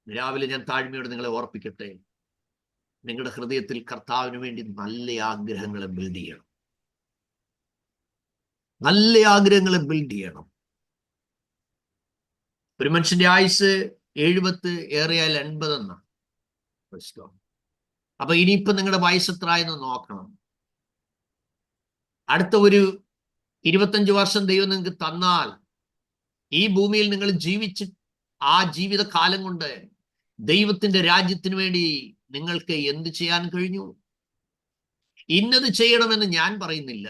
രാവിലെ ഞാൻ താഴ്മയോടെ നിങ്ങളെ ഓർപ്പിക്കട്ടെ, നിങ്ങളുടെ ഹൃദയത്തിൽ കർത്താവിന് വേണ്ടി നല്ല ആഗ്രഹങ്ങളെ ബിൽഡ് ചെയ്യണം. നല്ല ആഗ്രഹങ്ങളെ ബിൽഡ് ചെയ്യണം. ഒരു മനുഷ്യന്റെ ആയുസ് 70, ഏറെയാൽ 80 എന്നാണ്. അപ്പൊ ഇനിയിപ്പോ നിങ്ങളുടെ വയസ്സ് എത്രയെന്ന് നോക്കണം. അടുത്ത ഒരു 25 വർഷം ദൈവം നിങ്ങൾക്ക് തന്നാൽ ഈ ഭൂമിയിൽ നിങ്ങൾ ജീവിച്ച് ആ ജീവിതകാലം കൊണ്ട് ദൈവത്തിന്റെ രാജ്യത്തിന് വേണ്ടി നിങ്ങൾക്ക് എന്ത് ചെയ്യാൻ കഴിഞ്ഞു? ഇന്നത് ചെയ്യണമെന്ന് ഞാൻ പറയുന്നില്ല.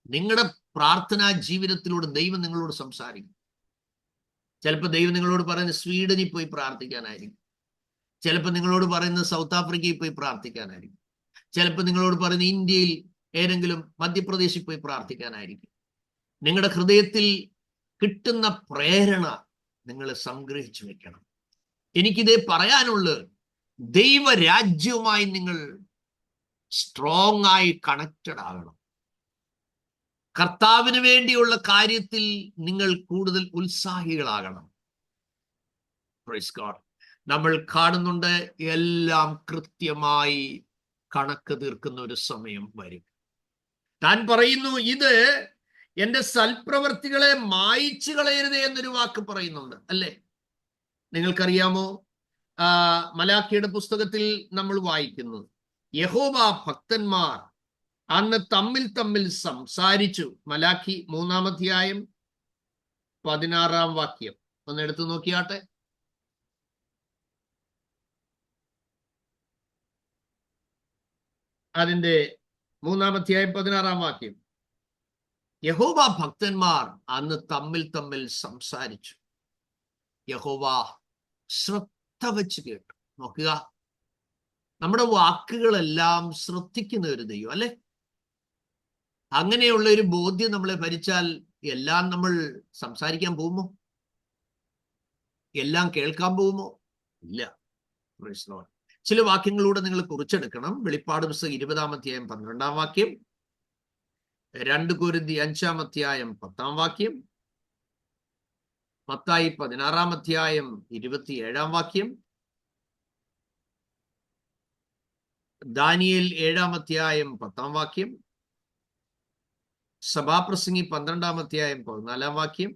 നിങ്ങളുടെ പ്രാർത്ഥനാ ജീവിതത്തിലൂടെ ദൈവം നിങ്ങളോട് സംസാരിക്കും. ചിലപ്പോൾ ദൈവം നിങ്ങളോട് പറയുന്നത് സ്വീഡനിൽ പോയി പ്രാർത്ഥിക്കാനായിരിക്കും. ചിലപ്പോൾ നിങ്ങളോട് പറയുന്നത് സൗത്ത് ആഫ്രിക്കയിൽ പോയി പ്രാർത്ഥിക്കാനായിരിക്കും. ചിലപ്പോൾ നിങ്ങളോട് പറയുന്നത് ഇന്ത്യയിൽ ഏതെങ്കിലും മധ്യപ്രദേശിൽ പോയി പ്രാർത്ഥിക്കാനായിരിക്കും. നിങ്ങളുടെ ഹൃദയത്തിൽ കിട്ടുന്ന പ്രേരണ നിങ്ങൾ സംഗ്രഹിച്ചു വെക്കണം. എനിക്കിതേ പറയാനുള്ളത്, ദൈവരാജ്യവുമായി നിങ്ങൾ സ്ട്രോങ് ആയി കണക്റ്റഡ് ആകണം. കർത്താവിന് വേണ്ടിയുള്ള കാര്യത്തിൽ നിങ്ങൾ കൂടുതൽ ഉത്സാഹികളാകണം. Praise God. നമ്മൾ കാണുന്നുണ്ട്, എല്ലാം കൃത്യമായി കണക്ക് തീർക്കുന്ന ഒരു സമയം വരും. താൻ പറയുന്നു, ഇത് എൻ്റെ സൽപ്രവർത്തികളെ മായിച്ചു കളയരുതേ എന്നൊരു വാക്ക് പറയുന്നുണ്ട്, അല്ലേ? നിങ്ങൾക്കറിയാമോ, മലാഖിയുടെ പുസ്തകത്തിൽ നമ്മൾ വായിക്കുന്നു, യഹോവ ഭക്തന്മാർ അന്ന് തമ്മിൽ തമ്മിൽ സംസാരിച്ചു. മലാഖി 3-ാം അധ്യായം 16-ാം വാക്യം ഒന്ന് എടുത്തു നോക്കിയാട്ടെ. അതിന്റെ 3-ാം അധ്യായം 16-ാം വാക്യം. യഹോവ ഭക്തന്മാർ അന്ന് തമ്മിൽ തമ്മിൽ സംസാരിച്ചു. യഹോവ ശ്രദ്ധ വെച്ച് കേട്ടു. നോക്കുക, നമ്മുടെ വാക്കുകളെല്ലാം ശ്രദ്ധിക്കുന്ന ഒരു ദൈവം, അല്ലെ? അങ്ങനെയുള്ള ഒരു ബോധ്യം നമ്മളെ ഭരിച്ചാൽ എല്ലാം നമ്മൾ സംസാരിക്കാൻ പോകുമോ? എല്ലാം കേൾക്കാൻ പോകുമോ? ഇല്ല. ചില വാക്യങ്ങളിലൂടെ നിങ്ങൾ കുറിച്ചെടുക്കണം. വെളിപ്പാട് പുസ്തകം 20-ാം അധ്യായം 12-ാം വാക്യം, 2 കൊരിന്ത്യർ 5-ാം അധ്യായം 10-ാം വാക്യം, മത്തായി 16-ാം അധ്യായം 27-ാം വാക്യം, ദാനിയേൽ 7-ാം അധ്യായം 10-ാം വാക്യം, സഭാപ്രസംഗി 12-ാം അധ്യായം 14-ാം വാക്യം,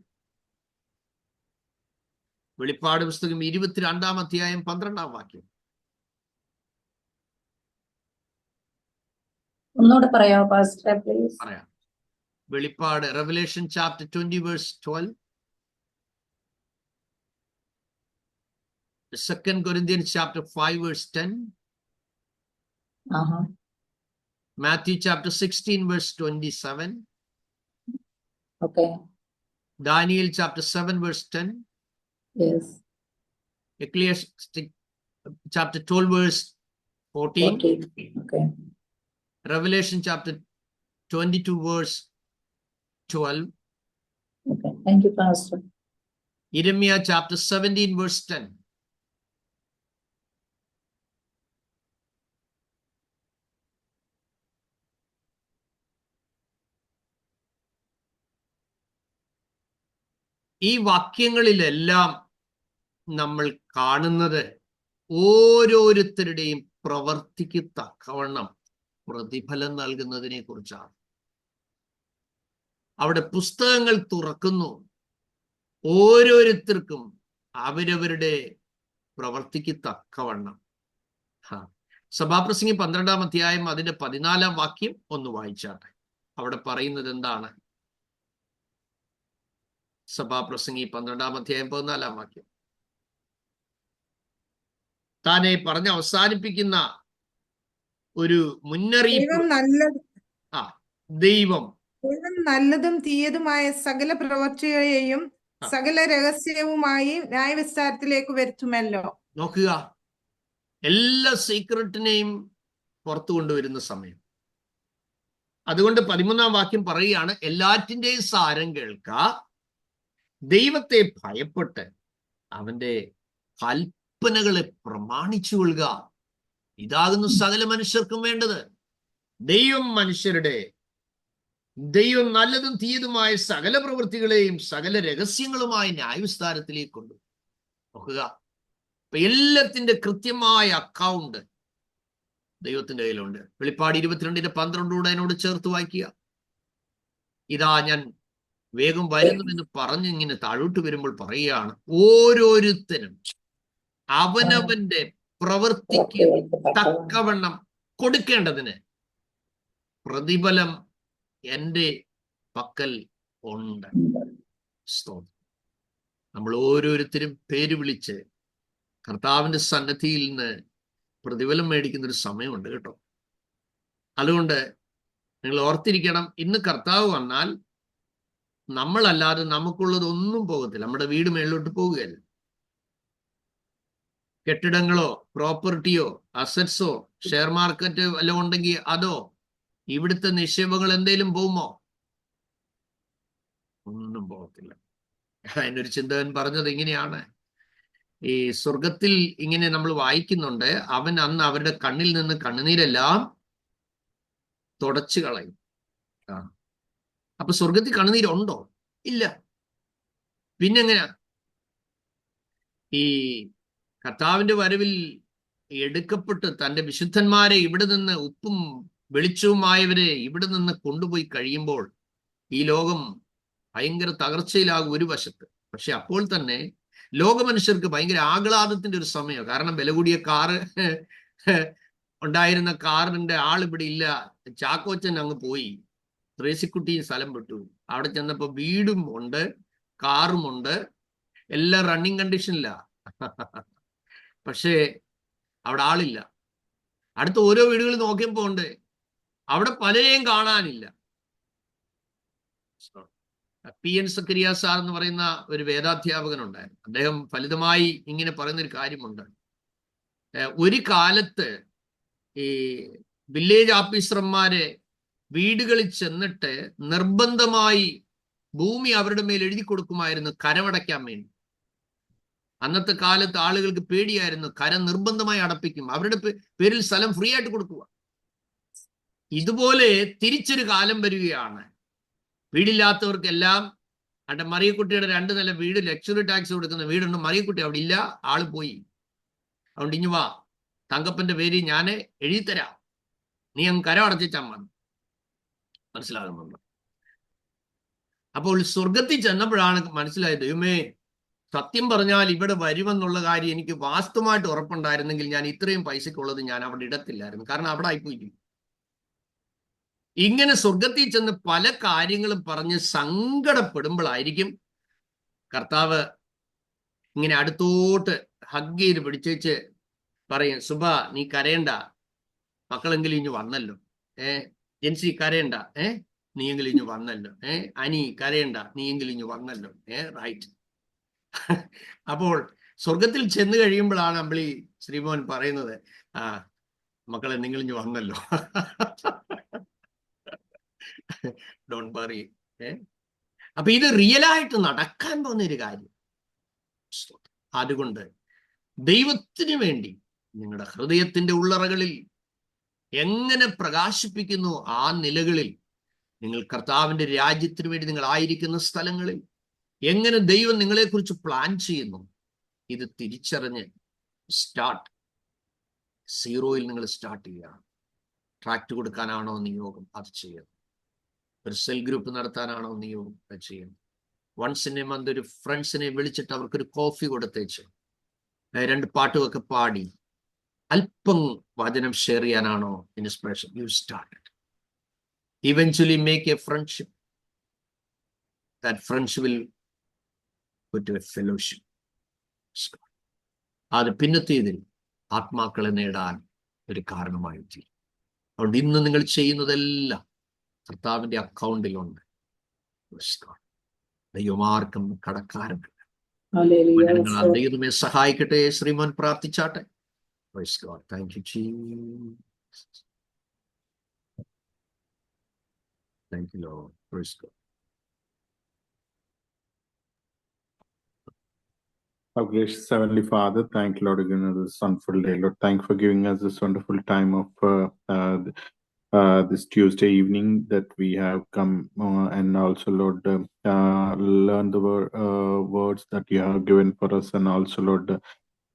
വെളിപ്പാട് പുസ്തകം 22-ാം അധ്യായം 12-ാം വാക്യം. ഒന്നുകൂടെ പറയാമോ പാസ്റ്റർ പ്ലീസ്? പറയാം. വെളിപ്പാട്, revelation chapter 20 verse 12, 2 Corinthians chapter 5 verse 10, Matthew chapter 16 verse 27, Okay. Daniel chapter 7 verse 10, Yes. Ecclesiastes chapter 12 verse 14, 14. Okay. Revelation chapter 22 verse 12, Okay. Thank you, Pastor. Jeremiah chapter 17 verse 10. ഈ വാക്യങ്ങളിലെല്ലാം നമ്മൾ കാണുന്നത് ഓരോരുത്തരുടെയും പ്രവർത്തിക്ക് തക്കവണ്ണം പ്രതിഫലം നൽകുന്നതിനെ കുറിച്ചാണ്. അവിടെ പുസ്തകങ്ങൾ തുറക്കുന്നു, ഓരോരുത്തർക്കും അവരവരുടെ പ്രവർത്തിക്ക് തക്കവണ്ണം. സഭാപ്രസംഗി 12-ാം അധ്യായം അതിന്റെ 14-ാം വാക്യം ഒന്ന് വായിച്ചാട്ടെ. അവിടെ പറയുന്നത് എന്താണ്? സഭാപ്രസംഗി 12-ാം അധ്യായം 14-ാം വാക്യം. താനെ പറഞ്ഞ് അവസാനിപ്പിക്കുന്ന ഒരു മുന്നറിയിപ്പ്. ദൈവം നല്ലതും തീയതുമായ സകല പ്രവൃത്തിയെയും സകല രഹസ്യവുമായി ന്യായവിസ്താരത്തിലേക്ക് വരുത്തുമല്ലോ. നോക്കുക, എല്ലാ സീക്രട്ടിനെയും പുറത്തു കൊണ്ടുവരുന്ന സമയം. അതുകൊണ്ട് 13-ാം വാക്യം പറയുകയാണ്, എല്ലാറ്റിൻ്റെയും സാരം കേൾക്ക, ദൈവത്തെ ഭയപ്പെട്ട് അവന്റെ കൽപ്പനകളെ പ്രമാണിച്ചു കൊള്ളുക. ഇതാകുന്നു സകല മനുഷ്യർക്കും വേണ്ടത്. ദൈവം നല്ലതും തീയതുമായ സകല പ്രവൃത്തികളെയും സകല രഹസ്യങ്ങളുമായി ന്യായവിസ്താരത്തിലേക്ക് കൊണ്ടു. നോക്കുക, ഇപ്പൊ എല്ലാത്തിന്റെ കൃത്യമായ അക്കൗണ്ട് ദൈവത്തിന്റെ കയ്യിലുണ്ട്. വെളിപ്പാട് 22:12 എന്നോട് ചേർത്ത് വായിക്കുക. ഇതാ ഞാൻ വേഗം വരുന്നുവെന്ന് പറഞ്ഞിങ്ങനെ താഴോട്ട് വരുമ്പോൾ പറയുകയാണ്, ഓരോരുത്തരും അവനവന്റെ പ്രവൃത്തിക്ക് തക്കവണ്ണം കൊടുക്കേണ്ടതിന് പ്രതിഫലം എൻ്റെ പക്കൽ ഉണ്ട്. നമ്മൾ ഓരോരുത്തരും പേര് വിളിച്ച് കർത്താവിന്റെ സന്നദ്ധിയിൽ നിന്ന് പ്രതിഫലം മേടിക്കുന്ന ഒരു സമയമുണ്ട് കേട്ടോ. അതുകൊണ്ട് നിങ്ങൾ ഓർത്തിരിക്കണം, ഇന്ന് കർത്താവ് വന്നാൽ നമ്മളല്ലാതെ നമുക്കുള്ളത് ഒന്നും പോകത്തില്ല. നമ്മുടെ വീട് മേളിലോട്ട് പോവുകയല്ല. കെട്ടിടങ്ങളോ പ്രോപ്പർട്ടിയോ അസറ്റ്സോ ഷെയർ മാർക്കറ്റ് വല്ലതും ഉണ്ടെങ്കിൽ അതോ ഇവിടുത്തെ നിക്ഷേപങ്ങൾ എന്തേലും പോകുമോ? ഒന്നും പോകത്തില്ല. അതിനൊരു ചിന്തകൻ പറഞ്ഞത് ഇങ്ങനെയാണ്, ഈ സ്വർഗത്തിൽ ഇങ്ങനെ നമ്മൾ വായിക്കുന്നുണ്ട്, അവൻ അന്ന് അവരുടെ കണ്ണിൽ നിന്ന് കണ്ണുനീരെല്ലാം തുടച്ചു കളയും. അപ്പൊ സ്വർഗത്തിൽ കണ്ണുനീരുണ്ടോ? ഇല്ല. പിന്നെങ്ങനെയാ ഈ കർത്താവിന്റെ വരവിൽ എടുക്കപ്പെട്ട് തന്റെ വിശുദ്ധന്മാരെ ഇവിടെ നിന്ന്, ഉപ്പും വെളിച്ചവുമായവരെ ഇവിടെ നിന്ന് കൊണ്ടുപോയി കഴിയുമ്പോൾ ഈ ലോകം ഭയങ്കര തകർച്ചയിലാകും ഒരു വശത്ത്. പക്ഷെ അപ്പോൾ തന്നെ ലോകമനുഷ്യർക്ക് ഭയങ്കര ആഹ്ലാദത്തിന്റെ ഒരു സമയം. കാരണം വില കൂടിയ കാറ് ഉണ്ടായിരുന്ന കാറിന്റെ ആൾ ഇവിടെ ഇല്ല, ചാക്കോച്ചൻ അങ്ങ് പോയി, ത്രേസിക്കുട്ടിയും സ്ഥലം വിട്ടു. അവിടെ ചെന്നപ്പോ വീടും ഉണ്ട്, കാറും ഉണ്ട്, എല്ലാം റണ്ണിങ് കണ്ടീഷനില്ല. പക്ഷേ അവിടെ ആളില്ല. അടുത്ത ഓരോ വീടുകളിൽ നോക്കിയപ്പോ ഉണ്ട്, അവിടെ പലരെയും കാണാനില്ല. P.N. സക്കറിയ സാർ എന്ന് പറയുന്ന ഒരു വേദാധ്യാപകൻ ഉണ്ടായിരുന്നു. അദ്ദേഹം ഫലിതമായി ഇങ്ങനെ പറയുന്നൊരു കാര്യമുണ്ട്. ഒരു കാലത്ത് ഈ വില്ലേജ് ഓഫീസർമാരെ വീടുകളിൽ ചെന്നിട്ട് നിർബന്ധമായി ഭൂമി അവരുടെ മേൽ എഴുതി കൊടുക്കുമായിരുന്നു കരമടയ്ക്കാൻ വേണ്ടി. അന്നത്തെ കാലത്ത് ആളുകൾക്ക് പേടിയായിരുന്നു, കരം നിർബന്ധമായി അടപ്പിക്കും, അവരുടെ പേരിൽ സ്ഥലം ഫ്രീ ആയിട്ട് കൊടുക്കുക. ഇതുപോലെ തിരിച്ചൊരു കാലം വരികയാണ്. വീടില്ലാത്തവർക്കെല്ലാം, അവിടെ മറിയക്കുട്ടിയുടെ 2 നില വീട് ലക്ഷറി ടാക്സ് കൊടുക്കുന്ന വീടുണ്ട്, മറിയക്കുട്ടി അവിടെ ഇല്ല, ആള് പോയി. അതുകൊണ്ട് ഇഞ്ഞു വാ, തങ്കപ്പന്റെ പേര് ഞാൻ എഴുതിത്തരാം, നീ അങ്ങ് കരം അടച്ചാൽ മതി. മനസ്സിലാകുന്നുണ്ട്? അപ്പോൾ സ്വർഗത്തിൽ ചെന്നപ്പോഴാണ് മനസ്സിലായത്, ദൈവമേ, സത്യം പറഞ്ഞാൽ ഇവിടെ വരുമെന്നുള്ള കാര്യം എനിക്ക് വാസ്തവമായിട്ട് ഉറപ്പുണ്ടായിരുന്നെങ്കിൽ ഞാൻ ഇത്രയും പൈസക്കുള്ളത് ഞാൻ അവിടെ ഇടത്തില്ലായിരുന്നു. കാരണം അവിടെ ആയിപ്പോയി. ഇങ്ങനെ സ്വർഗത്തിൽ ചെന്ന് പല കാര്യങ്ങളും പറഞ്ഞ് സങ്കടപ്പെടുമ്പോഴായിരിക്കും കർത്താവ് ഇങ്ങനെ അടുത്തോട്ട് ഹഗ് ചെയ്ത് പിടിച്ചേച്ച് പറയും, സുബ നീ കരയണ്ട, മക്കളെങ്കിലും ഇഞ്ഞു വന്നല്ലോ. ജെൻസി കരയണ്ട, നീയെങ്കിലും ഇഞ്ഞു വന്നല്ലോ. അനി കരയണ്ട, നീയെങ്കിലും ഇഞ്ഞു വന്നല്ലോ. റൈറ്റ്. അപ്പോൾ സ്വർഗത്തിൽ ചെന്ന് കഴിയുമ്പോഴാണ് അമ്പിളി ശ്രീമോൻ പറയുന്നത്, മക്കളെ നിങ്ങൾ ഇഞ്ഞു വന്നല്ലോ, ഡോണ്ട് വറി. അപ്പൊ ഇത് റിയലായിട്ട് നടക്കാൻ പോകുന്നൊരു കാര്യം. അതുകൊണ്ട് ദൈവത്തിന് വേണ്ടി നിങ്ങളുടെ ഹൃദയത്തിന്റെ ഉള്ളറകളിൽ എങ്ങനെ പ്രകാശിപ്പിക്കുന്നു, ആ നിലകളിൽ നിങ്ങൾ കർത്താവിന്റെ രാജ്യത്തിന് വേണ്ടി നിങ്ങൾ ആയിരിക്കുന്ന സ്ഥലങ്ങളിൽ എങ്ങനെ ദൈവം നിങ്ങളെക്കുറിച്ച് പ്ലാൻ ചെയ്യുന്നു, ഇത് തിരിച്ചറിഞ്ഞ് സ്റ്റാർട്ട്. സീറോയിൽ നിങ്ങൾ സ്റ്റാർട്ട് ചെയ്യുകയാണ്. ട്രാക്ട് കൊടുക്കാനാണോ നിയോഗം, അത് ചെയ്യുന്നു. ഒരു സെൽ ഗ്രൂപ്പ് നടത്താനാണോ നിയോഗം, അത് ചെയ്യുന്നു. വൺസ് ഇൻ എ മന്ത് ഒരു ഫ്രണ്ട്സിനെ വിളിച്ചിട്ട് അവർക്കൊരു കോഫി കൊടുത്തേച്ച് 2 പാട്ടുമൊക്കെ പാടി അല്പം വചനം ഷെയർ ചെയ്യാനാണോ inspiration, you start. Eventually make a friendship. That friendship will put to a fellowship. അത് പിന്നത്തേതിൽ ആത്മാക്കളെ നേടാൻ ഒരു കാരണമായി തീരും. അതുകൊണ്ട് ഇന്ന് നിങ്ങൾ ചെയ്യുന്നതെല്ലാം കർത്താവിന്റെ അക്കൗണ്ടിലുണ്ട്. ദൈവമാർക്കും കടക്കാരനല്ല. ദൈവമേ സഹായിക്കട്ടെ. Sreemon പ്രാർത്ഥിച്ചാട്ടെ. Thank you, Jesus. Thank you, Lord. Praise God. Our gracious Heavenly Father, thank you, Lord, again for this wonderful day. Lord, thank you for giving us this wonderful time of this Tuesday evening that we have come and also, Lord, learn the words that you have given for us, and also,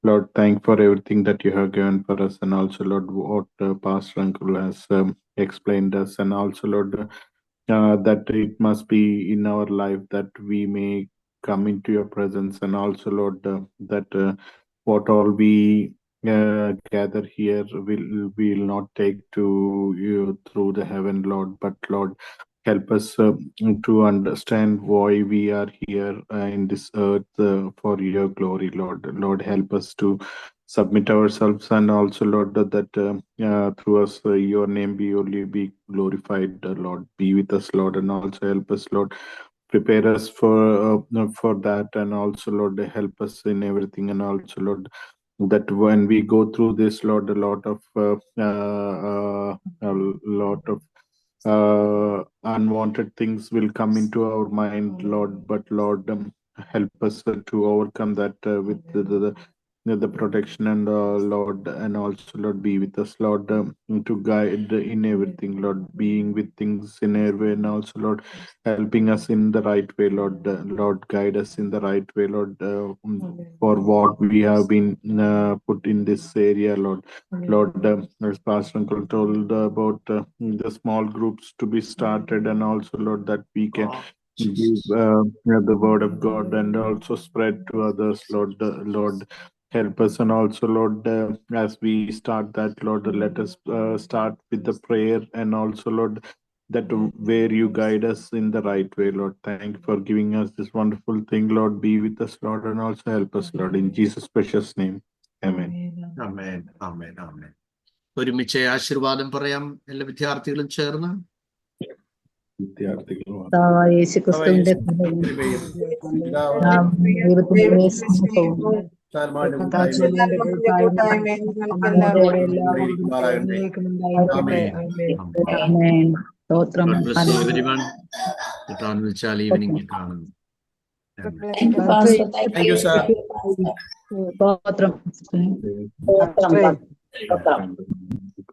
Lord, thank for everything that you have given for us, and also, Lord, what Pastor Uncle has explained us, and also, Lord, that it must be in our life that we may come into your presence, and also, Lord, that what all we gather here will not take to you through the heaven, Lord, but Lord, help us to understand why we are here in this earth for your glory, Lord. Lord, help us to submit ourselves, and also, Lord, that through us your name be only be glorified, Lord. Be with us, Lord, and also help us, Lord. Prepare us for that, and also, Lord, help us in everything, and also, Lord, that when we go through this, Lord, a lot of unwanted things will come into our mind, Lord. But Lord, help us to overcome that with the protection, and Lord, and also, Lord, be with us, Lord, to guide in everything, Lord, being with things in every way, and also, Lord, helping us in the right way, Lord. Lord, guide us in the right way, Lord, for what we have been put in this area, Lord. Lord, as Pastor Uncle told about the small groups to be started, and also, Lord, that we can give the word of God and also spread to others, Lord. Lord, help us, and also, Lord, as we start that, Lord, let us start with the prayer, and also, Lord, that where you guide us in the right way, Lord. Thank you for giving us this wonderful thing, Lord. Be with us, Lord, and also help us, Lord. In Jesus' precious name, amen. ആമേൻ, ആമേൻ, ആമേൻ. ഒരുമിച്ച് ആശീർവാദം പറയാം എല്ലാ വിദ്യാർത്ഥികളും ചേർന്ന്. യേശുക്രിസ്തുവിന്റെ ദൈവത്തിന്റെ സ്നേഹവും സ്തോത്രം. കിട്ടാൻ വിളിച്ചാൽ ഈവനിങ് കാണുന്നു. സ്തോത്രം.